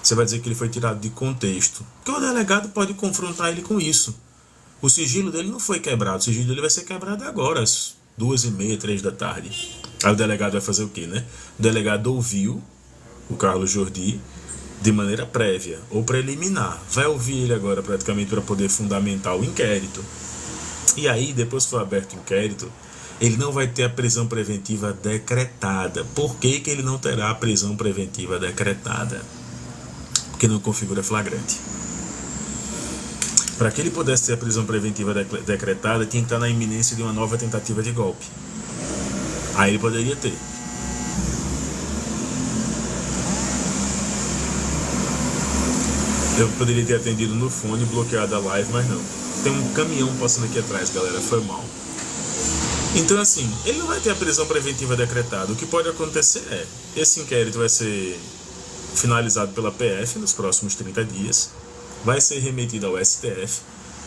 você vai dizer que ele foi tirado de contexto. Porque o delegado pode confrontar ele com isso. O sigilo dele não foi quebrado, o sigilo dele vai ser quebrado agora, às 2h30, 3 da tarde. Aí o delegado vai fazer o quê, né? O delegado ouviu o Carlos Jordi, de maneira prévia ou preliminar. Vai ouvir ele agora praticamente para poder fundamentar o inquérito. E aí, depois que for aberto o inquérito, ele não vai ter a prisão preventiva decretada. Por que ele não terá a prisão preventiva decretada? Porque não configura flagrante. Para que ele pudesse ter a prisão preventiva decretada, tinha que estar na iminência de uma nova tentativa de golpe. Aí ele poderia ter. Eu poderia ter atendido no fone, bloqueado a live, mas não. Tem um caminhão passando aqui atrás, galera, foi mal. Então assim, ele não vai ter a prisão preventiva decretada. O que pode acontecer é, esse inquérito vai ser finalizado pela PF nos próximos 30 dias, vai ser remetido ao STF,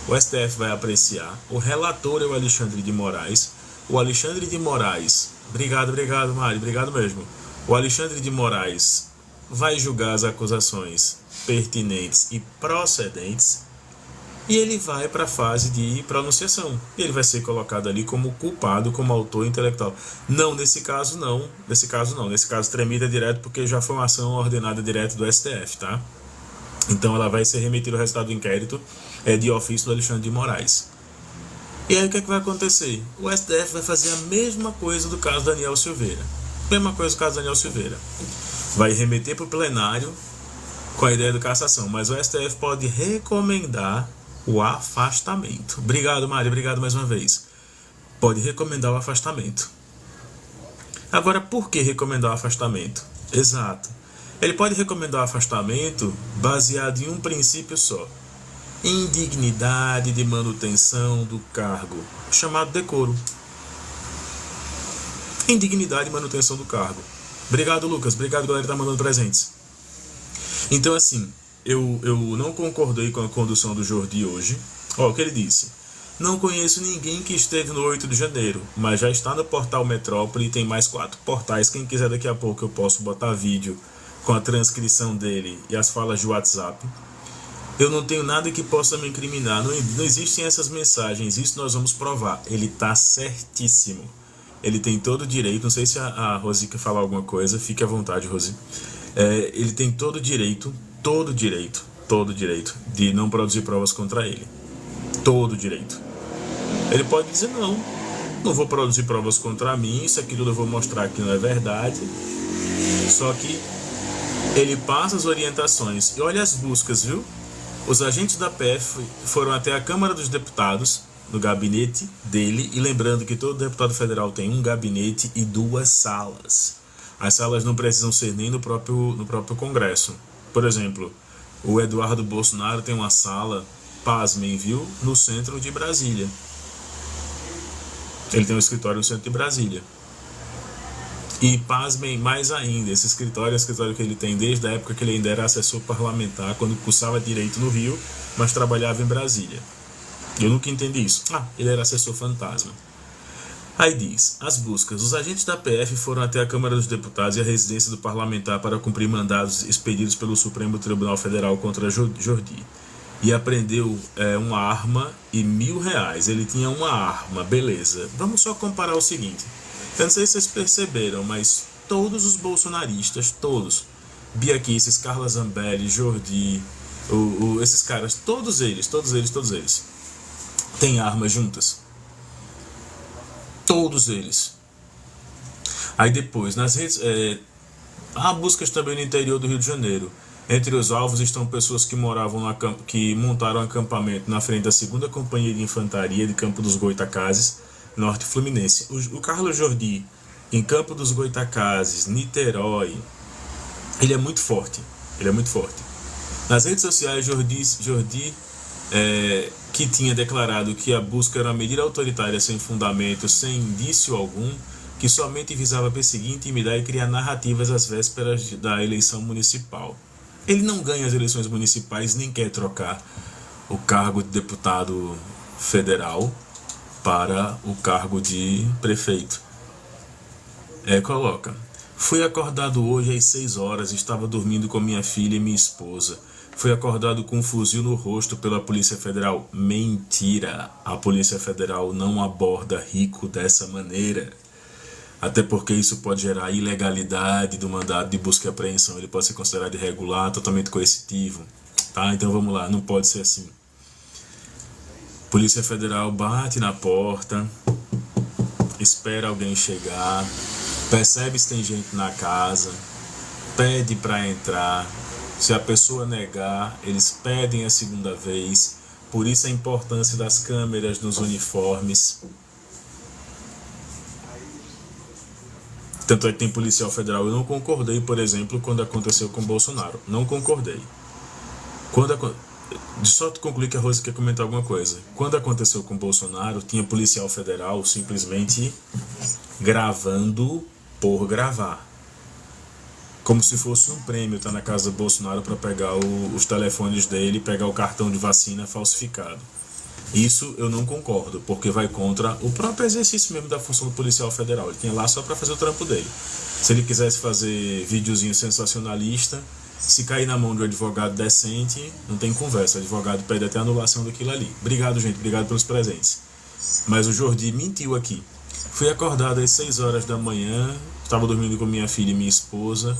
o STF vai apreciar, o relator é o Alexandre de Moraes, o Alexandre de Moraes, obrigado Mari, obrigado mesmo, o Alexandre de Moraes vai julgar as acusações pertinentes e procedentes, e ele vai para a fase de pronunciação. Ele vai ser colocado ali como culpado, como autor intelectual. Não, nesse caso não. Nesse caso tramita direto porque já foi uma ação ordenada direto do STF, tá? Então ela vai ser remetida ao resultado do inquérito de ofício do Alexandre de Moraes. E aí o que é que vai acontecer? O STF vai fazer a mesma coisa do caso Daniel Silveira. Vai remeter para o plenário com a ideia de cassação, mas o STF pode recomendar o afastamento. Obrigado, Mari, obrigado mais uma vez. Pode recomendar o afastamento. Agora, por que recomendar o afastamento? Exato. Ele pode recomendar o afastamento baseado em um princípio só: indignidade de manutenção do cargo, chamado decoro. Indignidade de manutenção do cargo. Obrigado, Lucas. Obrigado, galera que tá mandando presentes. Então, assim, eu não concordei com a condução do Jordi hoje. Ó, o que ele disse: não conheço ninguém que esteve no 8 de janeiro, mas já está no portal Metrópole e tem mais 4 portais. Quem quiser, daqui a pouco eu posso botar vídeo com a transcrição dele e as falas de WhatsApp. Eu não tenho nada que possa me incriminar. Não existem essas mensagens. Isso nós vamos provar. Ele está certíssimo. Ele tem todo o direito. Não sei se a Rosi quer falar alguma coisa. Fique à vontade, Rosi. Ele tem todo o direito de não produzir provas contra ele. Todo o direito. Ele pode dizer: não vou produzir provas contra mim, isso aqui tudo eu vou mostrar que não é verdade. Só que ele passa as orientações e olha as buscas, viu? Os agentes da PF foram até a Câmara dos Deputados, no gabinete dele, e lembrando que todo deputado federal tem um gabinete e 2 salas. As salas não precisam ser nem no próprio Congresso. Por exemplo, o Eduardo Bolsonaro tem uma sala, pasmem, viu, no centro de Brasília. Ele tem um escritório no centro de Brasília. E pasmem mais ainda, esse escritório é o escritório que ele tem desde a época que ele ainda era assessor parlamentar, quando cursava direito no Rio, mas trabalhava em Brasília. Eu nunca entendi isso. Ele era assessor fantasma. Aí diz: as buscas. Os agentes da PF foram até a Câmara dos Deputados e a residência do parlamentar para cumprir mandados expedidos pelo Supremo Tribunal Federal contra Jordi. E apreendeu uma arma e R$1.000. Ele tinha uma arma, beleza. Vamos só comparar o seguinte. Eu não sei se vocês perceberam, mas todos os bolsonaristas, todos, Bia Kicis, Carla Zambelli, Jordi, esses caras, todos eles, têm armas juntas. Todos eles. Aí depois, nas redes, há buscas também no interior do Rio de Janeiro. Entre os alvos estão pessoas que montaram um acampamento na frente da 2ª Companhia de Infantaria de Campo dos Goitacazes, Norte Fluminense. O Carlos Jordi, em Campo dos Goitacazes, Niterói, ele é muito forte. Nas redes sociais, Jordi que tinha declarado que a busca era uma medida autoritária sem fundamento, sem indício algum, que somente visava perseguir, intimidar e criar narrativas às vésperas da eleição municipal. Ele não ganha as eleições municipais, nem quer trocar o cargo de deputado federal para o cargo de prefeito. Coloca: fui acordado hoje às 6 horas, estava dormindo com minha filha e minha esposa. Fui acordado com um fuzil no rosto pela Polícia Federal. Mentira! A Polícia Federal não aborda rico dessa maneira. até porque isso pode gerar ilegalidade do mandado de busca e apreensão, ele pode ser considerado irregular, totalmente coercitivo, tá? Então vamos lá, não pode ser assim. Polícia Federal bate na porta, espera alguém chegar, percebe se tem gente na casa, pede para entrar. Se a pessoa negar, eles pedem a segunda vez. Por isso a importância das câmeras nos uniformes. Tanto é que tem policial federal. Eu não concordei, por exemplo, quando aconteceu com o Bolsonaro. Não concordei. Só concluir que a Rose quer comentar alguma coisa. Quando aconteceu com o Bolsonaro, tinha policial federal simplesmente gravando por gravar. Como se fosse um prêmio estar na casa do Bolsonaro para pegar os telefones dele, pegar o cartão de vacina falsificado. Isso eu não concordo, porque vai contra o próprio exercício mesmo da função do policial federal. Ele tinha lá só para fazer o trampo dele. Se ele quisesse fazer videozinho sensacionalista, se cair na mão de um advogado decente, não tem conversa. O advogado pede até a anulação daquilo ali. Obrigado, gente. Obrigado pelos presentes. Mas o Jordi mentiu aqui. Fui acordado às 6 horas da manhã, estava dormindo com minha filha e minha esposa,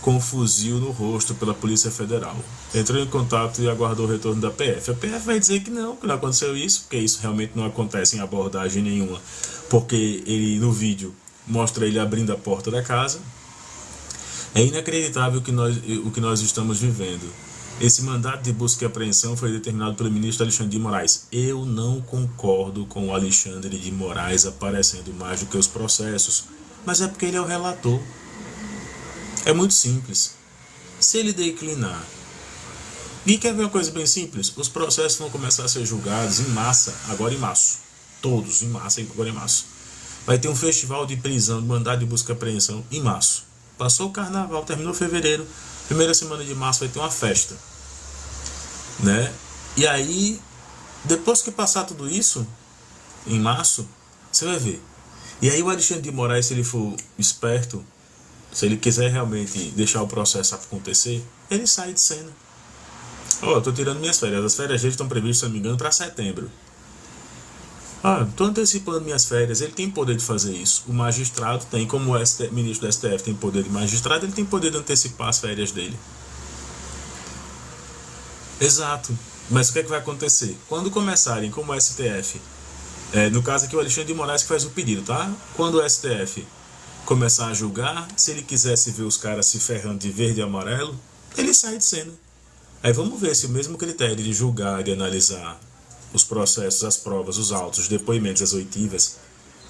com um fuzil no rosto pela Polícia Federal. Entrou em contato e aguardou o retorno da PF. A PF vai dizer que não aconteceu isso, porque isso realmente não acontece em abordagem nenhuma, porque ele no vídeo mostra ele abrindo a porta da casa. É inacreditável o que nós estamos vivendo. Esse mandato de busca e apreensão foi determinado pelo ministro Alexandre de Moraes. Eu não concordo com o Alexandre de Moraes aparecendo mais do que os processos, mas é porque ele é o relator. É muito simples. Se ele declinar, e quer ver uma coisa bem simples? Os processos vão começar a ser julgados em massa, agora em março. Todos em massa, agora em março. Vai ter um festival de prisão, de mandado de busca e apreensão em março. Passou o carnaval, terminou fevereiro, primeira semana de março vai ter uma festa, né? E aí, depois que passar tudo isso, em março, você vai ver. E aí o Alexandre de Moraes, se ele for esperto, se ele quiser realmente deixar o processo acontecer, ele sai de cena. Eu tô tirando minhas férias. As férias dele estão previstas, se não me engano, para setembro. Tô antecipando minhas férias. Ele tem poder de fazer isso. O magistrado tem, como o ministro do STF tem poder de magistrado, ele tem poder de antecipar as férias dele. Exato. Mas o que é que vai acontecer? Quando começarem, como o STF, no caso aqui o Alexandre de Moraes que faz o pedido, tá? Quando o STF começar a julgar, se ele quisesse ver os caras se ferrando de verde e amarelo, ele sai de cena. Aí vamos ver se o mesmo critério de julgar, de analisar os processos, as provas, os autos, os depoimentos, as oitivas,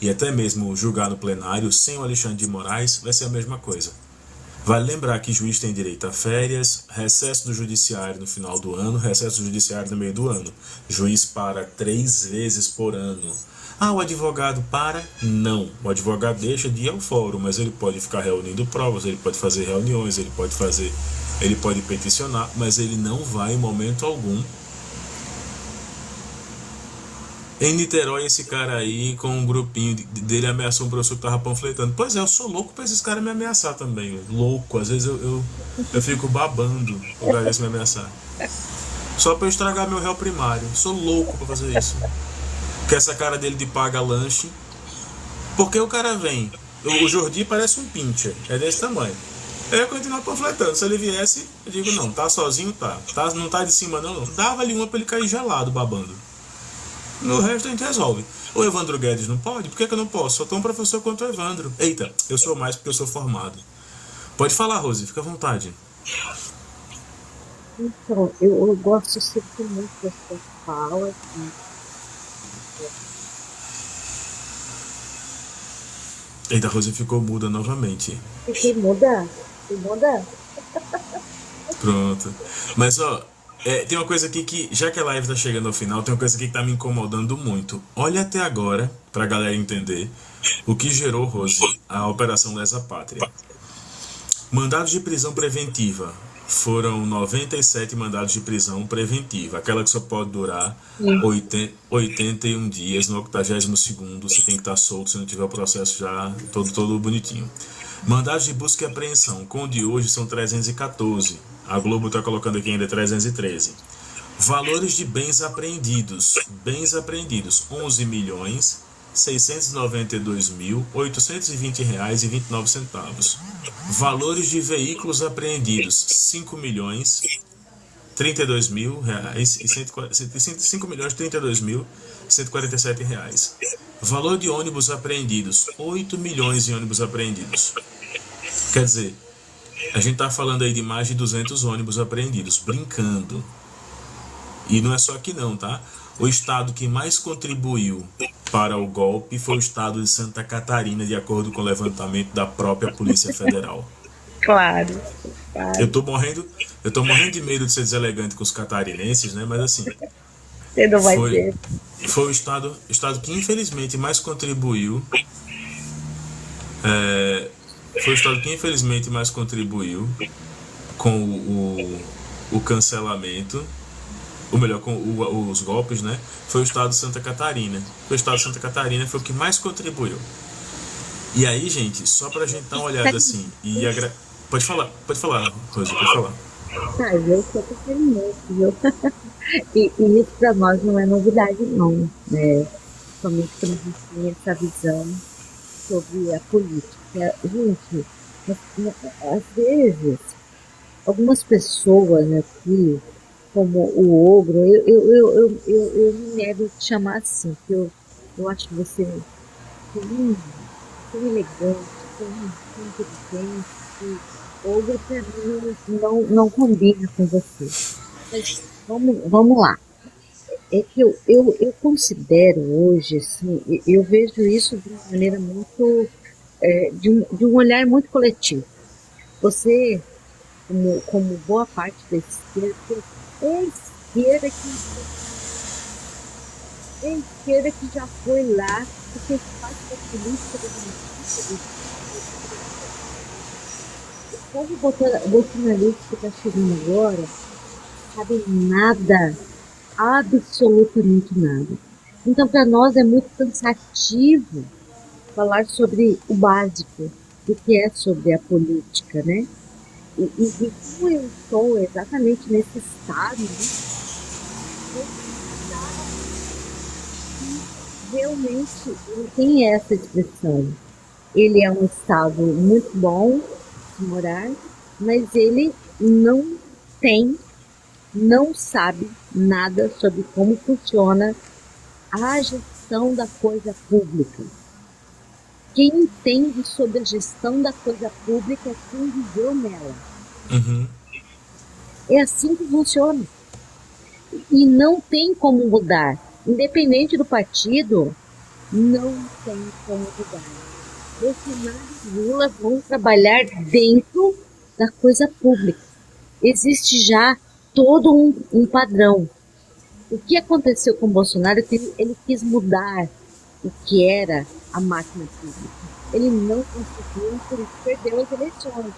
e até mesmo julgar no plenário, sem o Alexandre de Moraes, vai ser a mesma coisa. Vale lembrar que juiz tem direito a férias, recesso do judiciário no final do ano, recesso do judiciário no meio do ano. Juiz para 3 vezes por ano. O advogado para? Não. O advogado deixa de ir ao fórum, mas ele pode ficar reunindo provas, ele pode fazer reuniões, ele pode peticionar, mas ele não vai em momento algum. Em Niterói, esse cara aí, com um grupinho dele, ameaçou um professor que tava panfletando. Pois é, eu sou louco pra esses caras me ameaçar também. Louco, às vezes eu fico babando o cara me ameaçar. Só pra eu estragar meu réu primário. Sou louco pra fazer isso. Que essa cara dele de paga lanche. Porque o cara vem. O Jordi parece um pincher. É desse tamanho. Eu ia continuar panfletando. Se ele viesse, eu digo, não, tá sozinho, tá. Não tá de cima, não. Dava ali uma pra ele cair gelado, babando. No resto a gente resolve. O Evandro Guedes não pode? Por que eu não posso? Só tão professor quanto o Evandro. Eita, eu sou mais porque eu sou formado. Pode falar, Rose, fica à vontade. Então, eu gosto sempre muito das suas falas. Eita, a Rose ficou muda novamente. Fiquei muda? Pronto. Mas, tem uma coisa aqui que, já que a live tá chegando ao final, tem uma coisa aqui que tá me incomodando muito. Olha até agora, pra galera entender, o que gerou, Rose, a Operação Lesa Pátria. Mandados de prisão preventiva. Foram 97 mandados de prisão preventiva. Aquela que só pode durar 81 dias. No 82º, você tem que estar solto se não tiver o processo já todo bonitinho. Mandados de busca e apreensão. Com o de hoje são 314. A Globo está colocando aqui ainda 313. Valores de bens apreendidos. 11 milhões R$ 692.820,29. Valores de veículos apreendidos: R$ 5.032.147. Valor de ônibus apreendidos: 8 milhões em ônibus apreendidos. Quer dizer, a gente tá falando aí de mais de 200 ônibus apreendidos, brincando. E não é só aqui não, tá? O estado que mais contribuiu para o golpe foi o estado de Santa Catarina, de acordo com o levantamento da própria Polícia Federal. Claro. Eu tô morrendo de medo de ser deselegante com os catarinenses, né? Mas assim, Você não vai ter. foi o estado que infelizmente mais contribuiu. Foi o estado que infelizmente mais contribuiu com o cancelamento, ou melhor, com os golpes, né? Foi o estado de Santa Catarina. O estado de Santa Catarina foi o que mais contribuiu. E aí, gente, só pra gente dar uma olhada assim, pode falar, Rosa, pode falar. Tá, eu sou catarinense, viu? E isso para nós não é novidade, não. Né? Somente quando a gente tem essa visão sobre a política. Gente, às vezes, algumas pessoas aqui, como o Ogro, eu me nego a te chamar assim, porque eu acho que você é tão elegante, tão inteligente, que Ogro para mim não combina com você. Mas vamos lá. É que eu considero hoje, assim, eu vejo isso de uma maneira muito, de um olhar muito coletivo. Você, como boa parte da esquerda, é a esquerda que já foi lá, que fez parte da política da justiça. O povo bolsonarista que está chegando agora sabe nada, absolutamente nada. Então, para nós é muito cansativo falar sobre o básico, do que é sobre a política, né? E como eu estou exatamente nesse estado, né? Realmente ele tem essa expressão. Ele é um estado muito bom de morar, mas ele não sabe nada sobre como funciona a gestão da coisa pública. Quem entende sobre a gestão da coisa pública é quem viveu nela. Uhum. É assim que funciona. E não tem como mudar. Independente do partido, não tem como mudar. Bolsonaro e Lula vão trabalhar dentro da coisa pública. Existe já todo um padrão. O que aconteceu com o Bolsonaro é que ele quis mudar o que era a máquina pública. Ele não conseguiu, por isso perdeu as eleições,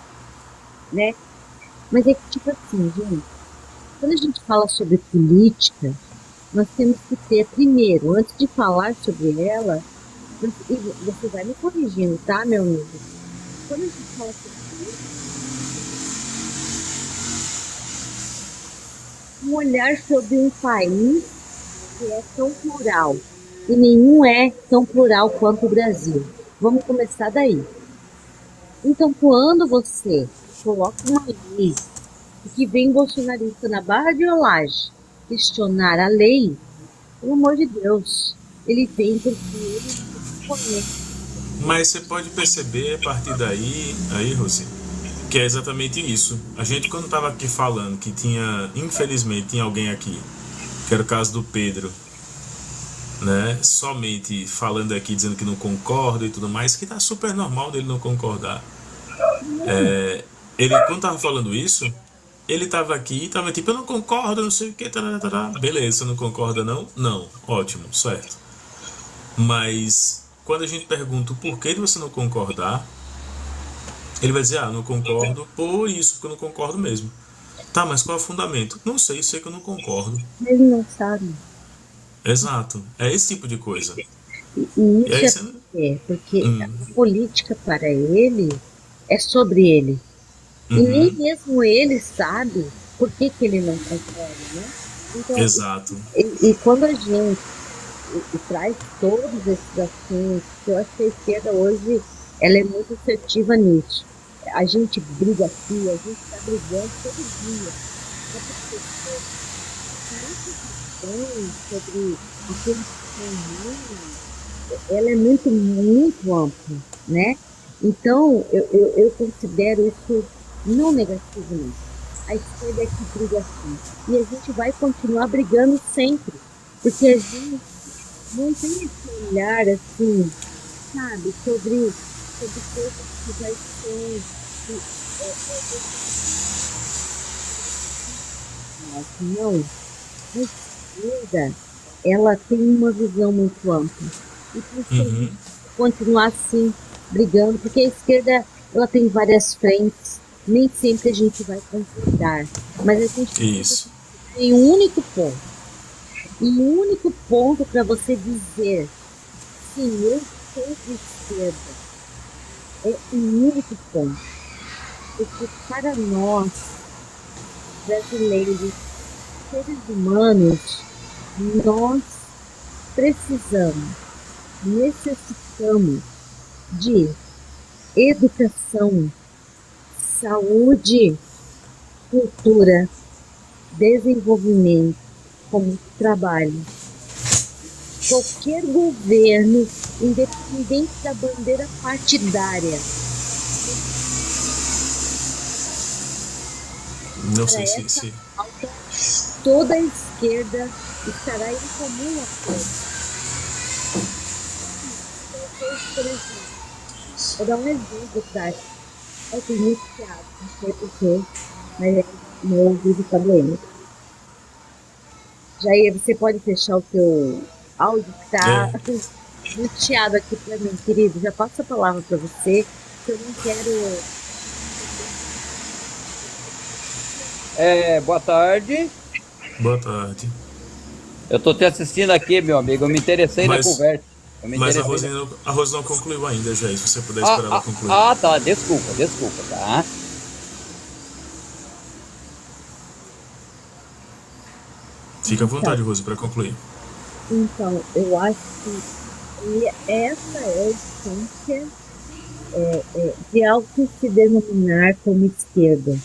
né? Mas é que, tipo assim, gente, quando a gente fala sobre política, nós temos que ter, primeiro, antes de falar sobre ela, e você vai me corrigindo, tá, meu amigo? Quando a gente fala sobre política, um olhar sobre um país que é tão plural, e nenhum é tão plural quanto o Brasil. Vamos começar daí. Então, quando você coloca uma lei que vem bolsonarista na Barra de Olage questionar a lei, pelo amor de Deus, ele vem porque ele conhece. Mas você pode perceber a partir daí, Rosi, que é exatamente isso. A gente, quando estava aqui falando que infelizmente, tinha alguém aqui, que era o caso do Pedro, né, somente falando aqui, dizendo que não concorda e tudo mais, que tá super normal dele não concordar. Ele, quando tava falando isso, ele tava aqui e tava tipo, eu não concordo, não sei o que, beleza, você não concorda não? Não, ótimo, certo. Mas quando a gente pergunta o porquê de você não concordar, ele vai dizer, não concordo por isso, porque eu não concordo mesmo. Tá, mas qual é o fundamento? Não sei que eu não concordo. Ele não sabe. Exato, é esse tipo de coisa. E isso porque a política para ele é sobre ele. E nem mesmo ele sabe por que ele não concorda, né? Então, exato. E quando a gente e traz todos esses assuntos. Eu acho que a esquerda hoje ela é muito assertiva nisso. A gente briga aqui, a gente está brigando todo dia. Só porque muita questão sobre aqueles que são humanos, ela é muito, muito ampla, né? Então, eu considero isso não negativo, não. A esquerda é que briga assim. E a gente vai continuar brigando sempre. Porque a gente não tem esse olhar assim, sabe, sobre coisas que já estão. Não, a esquerda, ela tem uma visão muito ampla. E por isso a gente continuar assim, brigando, porque a esquerda, ela tem várias frentes, nem sempre a gente vai concordar, mas a gente Isso. tem um único ponto. E um único ponto para você dizer, sim, eu sou de esquerda, é um único ponto. Porque para nós, brasileiros, seres humanos, nós necessitamos de educação, saúde, cultura, desenvolvimento, como trabalho. Qualquer governo, independente da bandeira partidária, não sei se toda a esquerda estará em comum acordo. Por exemplo, vou dar um exemplo prático. Eu tenho muito teatro, não sei porquê, mas meu ouvido está doendo. Jair, você pode fechar o seu áudio que está muito chiado aqui para mim, querido. Já passo a palavra para você, que eu não quero. Boa tarde. Boa tarde. Eu tô te assistindo aqui, meu amigo. Eu me interessei na conversa. Mas a Rose não concluiu ainda, Jair. Se você puder esperar ela concluir. Tá. Desculpa, tá? Fica à vontade, Rose, para concluir. Então, eu acho que essa é a essência de algo que se denominar como esquerda.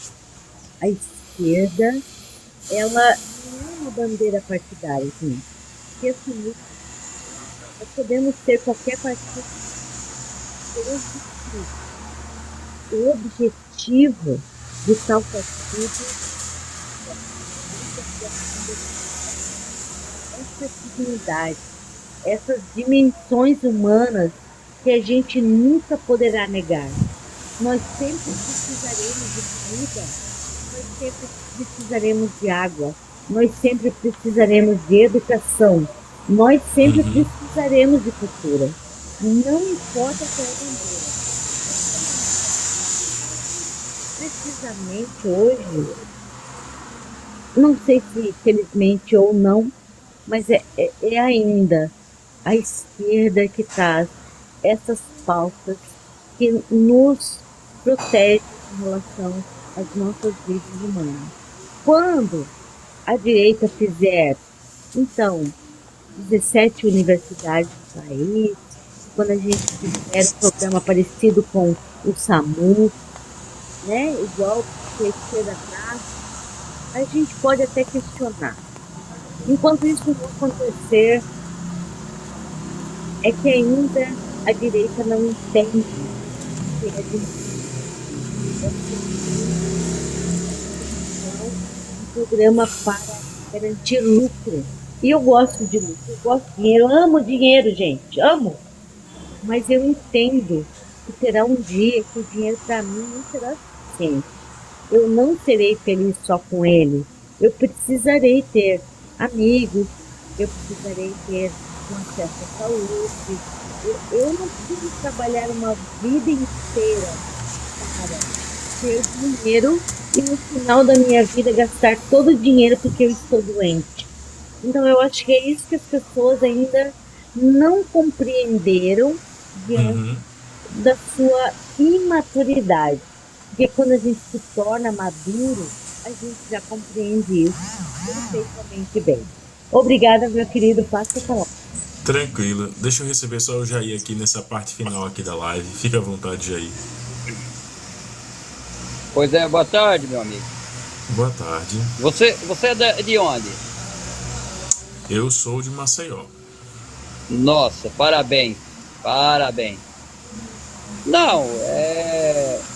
A esquerda, ela não é uma bandeira partidária, gente. Porque assim, nós podemos ter qualquer partido. O objetivo de tal partido é essa dignidade, essas dimensões humanas que a gente nunca poderá negar. Nós sempre precisaremos de comida, nós sempre precisaremos de água, nós sempre precisaremos de educação, nós sempre precisaremos de cultura. Não importa qual é a bandeira. Precisamente hoje, não sei se felizmente ou não, mas é ainda a esquerda que traz essas pautas que nos protegem em relação às nossas vidas humanas. Quando a direita fizer, então, 17 universidades do país, quando a gente fizer um programa parecido com o SAMU, né, igual que a esquerda traz, a gente pode até questionar. Enquanto isso não acontecer, é que ainda a direita não entende que a gente um programa para garantir lucro. E eu gosto de lucro, eu gosto de dinheiro, eu amo dinheiro, gente, amo. Mas eu entendo que terá um dia que o dinheiro para mim não será suficiente. Eu não serei feliz só com ele. Eu precisarei ter amigos, eu precisarei ter um acesso à saúde. Eu não preciso trabalhar uma vida inteira para ter dinheiro e no final da minha vida gastar todo o dinheiro porque eu estou doente. Então eu acho que é isso que as pessoas ainda não compreenderam diante da sua imaturidade. Porque quando a gente se torna maduro, a gente já compreende isso perfeitamente bem. Obrigada, meu querido. Passa a palavra. Tranquilo. Deixa eu receber só o Jair aqui nessa parte final aqui da live. Fica à vontade, Jair. Pois é, boa tarde, meu amigo. Boa tarde. Você é de onde? Eu sou de Maceió. Nossa, parabéns, parabéns. Não,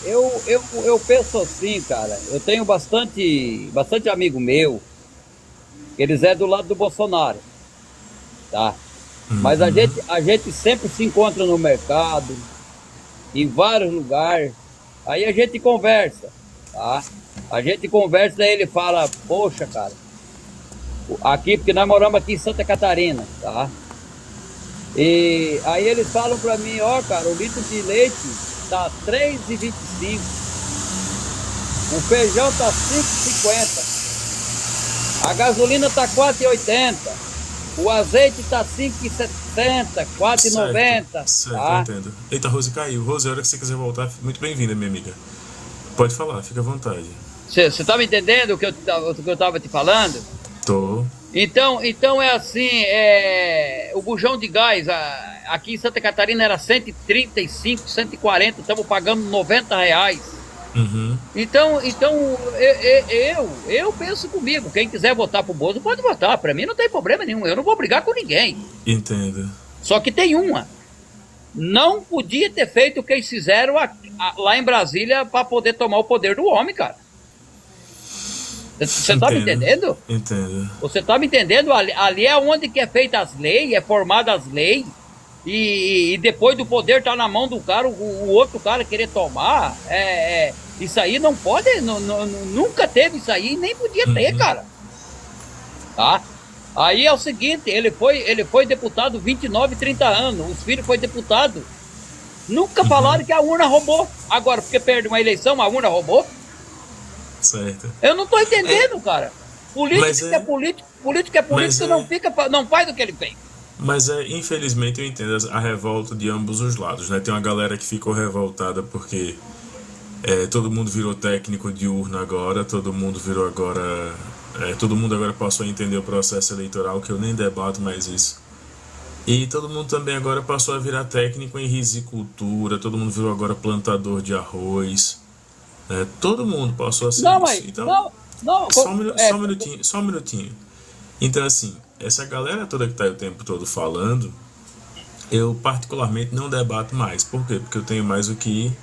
eu penso assim, cara. Eu tenho bastante amigo meu. Eles é do lado do Bolsonaro, tá? Mas a gente sempre se encontra no mercado, em vários lugares. Aí a gente conversa, tá? A gente conversa, daí ele fala, poxa, cara, aqui, porque nós moramos aqui em Santa Catarina, tá? E aí eles falam pra mim, ó, cara, o litro de leite tá 3,25, o feijão tá 5,50, a gasolina tá 4,80, o azeite tá 5,70, 4,90, certo, tá? entendo. Eita, Rose caiu. Rose, a hora que você quiser voltar, muito bem-vinda, minha amiga. Pode falar, fica à vontade. Você tá me entendendo o que eu tava te falando? Tô. Então é assim, o bujão de gás aqui em Santa Catarina era 135, 140, estamos pagando R$ 90. Então eu penso comigo, quem quiser votar pro Bozo pode votar, para mim não tem problema nenhum, eu não vou brigar com ninguém. Entendo. Só que tem uma, não podia ter feito o que eles fizeram lá em Brasília para poder tomar o poder do homem, cara. Você tá me entendendo? Entendo. Você tá me entendendo? Ali é onde que é feita as leis, é formada as leis, e depois do poder tá na mão do cara, o outro cara querer tomar, isso aí não pode, nunca teve isso aí, nem podia ter, cara. Tá? Aí é o seguinte, ele foi deputado 29, 30 anos, os filhos foi deputado. Nunca falaram que a urna roubou. Agora, porque perde uma eleição, a urna roubou? Certo. Eu não tô entendendo, cara. Político é político, não faz o que ele fez. Mas infelizmente eu entendo a revolta de ambos os lados, né? Tem uma galera que ficou revoltada porque todo mundo virou técnico de urna agora, todo mundo agora passou a entender o processo eleitoral, que eu nem debato mais isso. E todo mundo também agora passou a virar técnico em risicultura, todo mundo virou agora plantador de arroz. Todo mundo passou a ser isso. Então, só um minutinho. Então, assim, essa galera toda que tá o tempo todo falando, eu particularmente não debato mais. Por quê? Porque eu tenho mais o que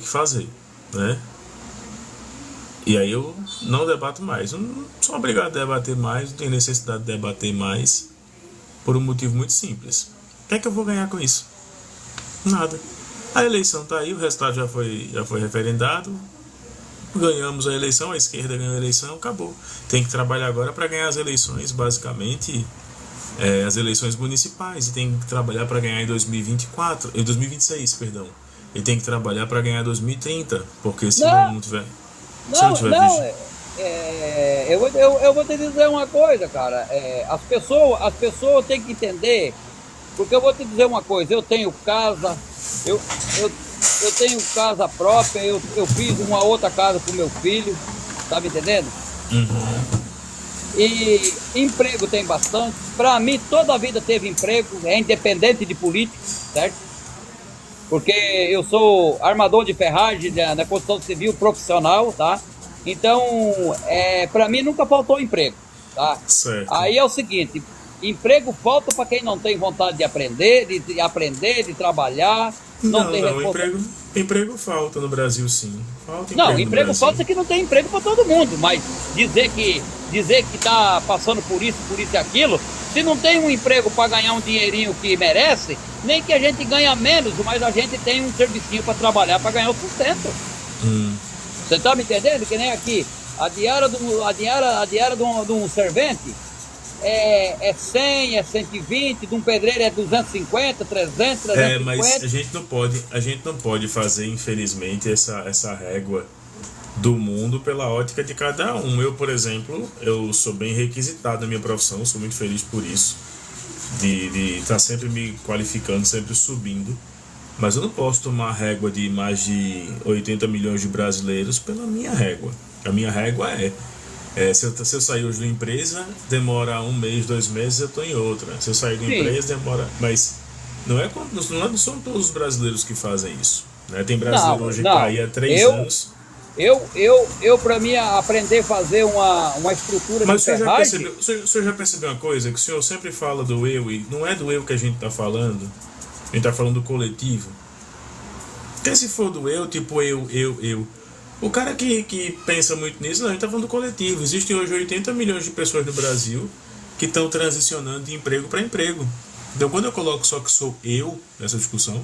fazer, né? E aí eu não debato mais. Eu não sou obrigado a debater mais, não tenho necessidade de debater mais, por um motivo muito simples. O que é que eu vou ganhar com isso? Nada. A eleição está aí, o resultado já foi referendado, ganhamos a eleição, a esquerda ganhou a eleição, acabou. Tem que trabalhar agora para ganhar as eleições, basicamente, as eleições municipais, e tem que trabalhar para ganhar em 2026, perdão. E tem que trabalhar para ganhar em 2030, porque se não tiver... Eu vou te dizer uma coisa, cara, as pessoas têm que entender, porque eu vou te dizer uma coisa, eu tenho casa... Eu tenho casa própria, eu fiz uma outra casa pro meu filho, tá me entendendo? E emprego tem bastante. Pra mim, toda a vida teve emprego, é independente de político, certo? Porque eu sou armador de ferragem na construção civil profissional, tá? Então, pra mim nunca faltou emprego, tá? Certo. Aí é o seguinte, emprego falta para quem não tem vontade de aprender, de trabalhar. Emprego falta no Brasil, sim. Emprego falta que não tem emprego para todo mundo, mas dizer que tá passando por isso e aquilo, se não tem um emprego para ganhar um dinheirinho que merece, nem que a gente ganha menos, mas a gente tem um servicinho para trabalhar para ganhar o sustento. Você tá me entendendo? Que nem aqui, a diária de um servente é 100, é 120, de um pedreiro é 250, 300, 350. Mas a gente não pode fazer, infelizmente, essa régua do mundo pela ótica de cada um. Eu, por exemplo, eu sou bem requisitado na minha profissão, sou muito feliz por isso, de estar sempre me qualificando, sempre subindo, mas eu não posso tomar a régua de mais de 80 milhões de brasileiros pela minha régua. A minha régua Se eu sair hoje de uma empresa, demora 1 mês, 2 meses, eu estou em outra. Se eu sair de uma Sim. empresa, demora. Mas não são todos os brasileiros que fazem isso. Né? Tem brasileiro Não, hoje que está não. aí há 3 Eu, anos. para mim, aprender a fazer uma estrutura de Mas ferragem. o senhor já percebeu uma coisa? Que o senhor sempre fala do eu, e não é do eu que a gente está falando. A gente está falando do coletivo. Porque se for do eu, tipo eu. O cara que pensa muito nisso, não, a gente está falando do coletivo. Existem hoje 80 milhões de pessoas no Brasil que estão transicionando de emprego para emprego. Então, quando eu coloco só que sou eu nessa discussão,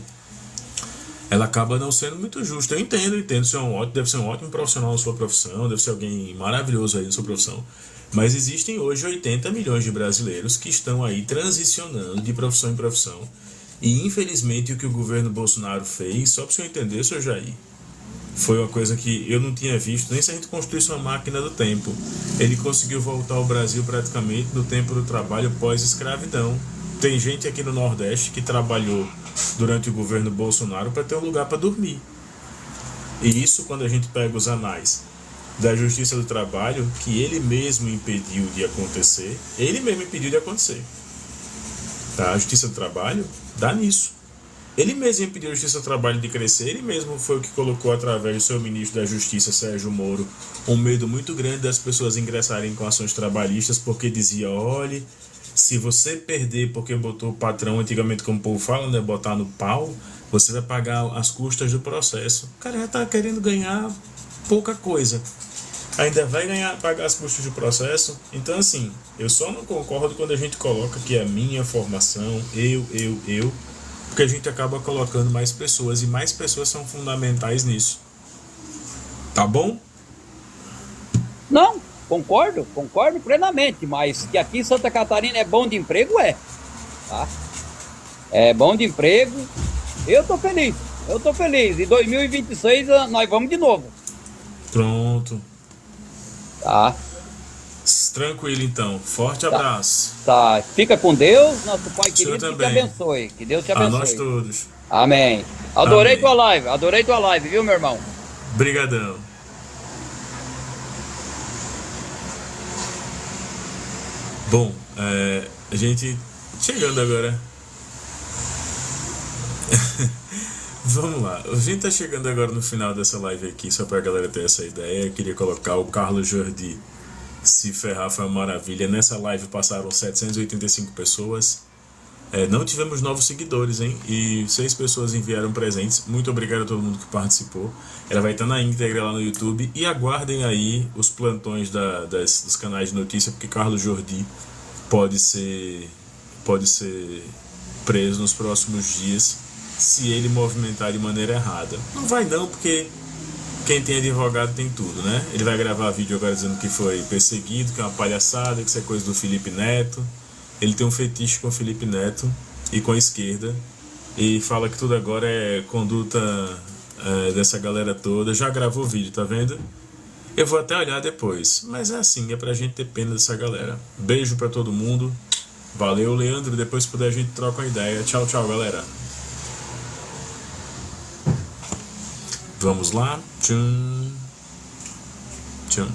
ela acaba não sendo muito justa. Eu entendo, você deve ser um ótimo profissional na sua profissão, deve ser alguém maravilhoso aí na sua profissão. Mas existem hoje 80 milhões de brasileiros que estão aí transicionando de profissão em profissão. E infelizmente o que o governo Bolsonaro fez, só para o senhor entender, senhor Jair, foi uma coisa que eu não tinha visto, nem se a gente construísse uma máquina do tempo. Ele conseguiu voltar ao Brasil praticamente no tempo do trabalho pós-escravidão. Tem gente aqui no Nordeste que trabalhou durante o governo Bolsonaro para ter um lugar para dormir. E isso, quando a gente pega os anais da Justiça do Trabalho, que ele mesmo impediu de acontecer, Tá? A Justiça do Trabalho dá nisso. Ele mesmo impediu a Justiça do Trabalho de crescer, ele mesmo foi o que colocou, através do seu ministro da Justiça, Sérgio Moro, um medo muito grande das pessoas ingressarem com ações trabalhistas, porque dizia, olhe, se você perder porque botou o patrão, antigamente como o povo fala, né, botar no pau, você vai pagar as custas do processo. O cara já está querendo ganhar pouca coisa. Ainda vai pagar as custas do processo. Então, assim, eu só não concordo quando a gente coloca que a minha formação, eu, porque a gente acaba colocando mais pessoas, e mais pessoas são fundamentais nisso. Tá bom? Não, concordo plenamente, mas que aqui em Santa Catarina é bom de emprego, tá? É bom de emprego. Eu tô feliz. Em 2026 nós vamos de novo. Pronto. Tá. Tranquilo, então. Forte abraço. Tá. Fica com Deus, nosso Pai querido, que te também. abençoe. Que Deus te abençoe. A nós todos. Amém. Adorei tua live, viu, meu irmão? Brigadão. Bom, a gente chegando agora. Vamos lá, a gente tá chegando agora no final dessa live aqui, só pra galera ter essa ideia. Eu queria colocar o Carlos Jordi. Se ferrar foi uma maravilha. Nessa live passaram 785 pessoas. Não tivemos novos seguidores, hein? E 6 pessoas enviaram presentes. Muito obrigado a todo mundo que participou. Ela vai estar na íntegra lá no YouTube. E aguardem aí os plantões dos canais de notícia, porque Carlos Jordi pode ser preso nos próximos dias se ele movimentar de maneira errada. Não vai não, porque quem tem advogado tem tudo, né? Ele vai gravar vídeo agora dizendo que foi perseguido, que é uma palhaçada, que isso é coisa do Felipe Neto. Ele tem um fetiche com o Felipe Neto e com a esquerda, e fala que tudo agora é conduta dessa galera toda. Já gravou vídeo, tá vendo? Eu vou até olhar depois, mas é assim, é pra gente ter pena dessa galera. Beijo pra todo mundo. Valeu, Leandro. Depois, se puder, a gente troca uma ideia. Tchau, tchau, galera. Vamos lá. Tchum. Tchum.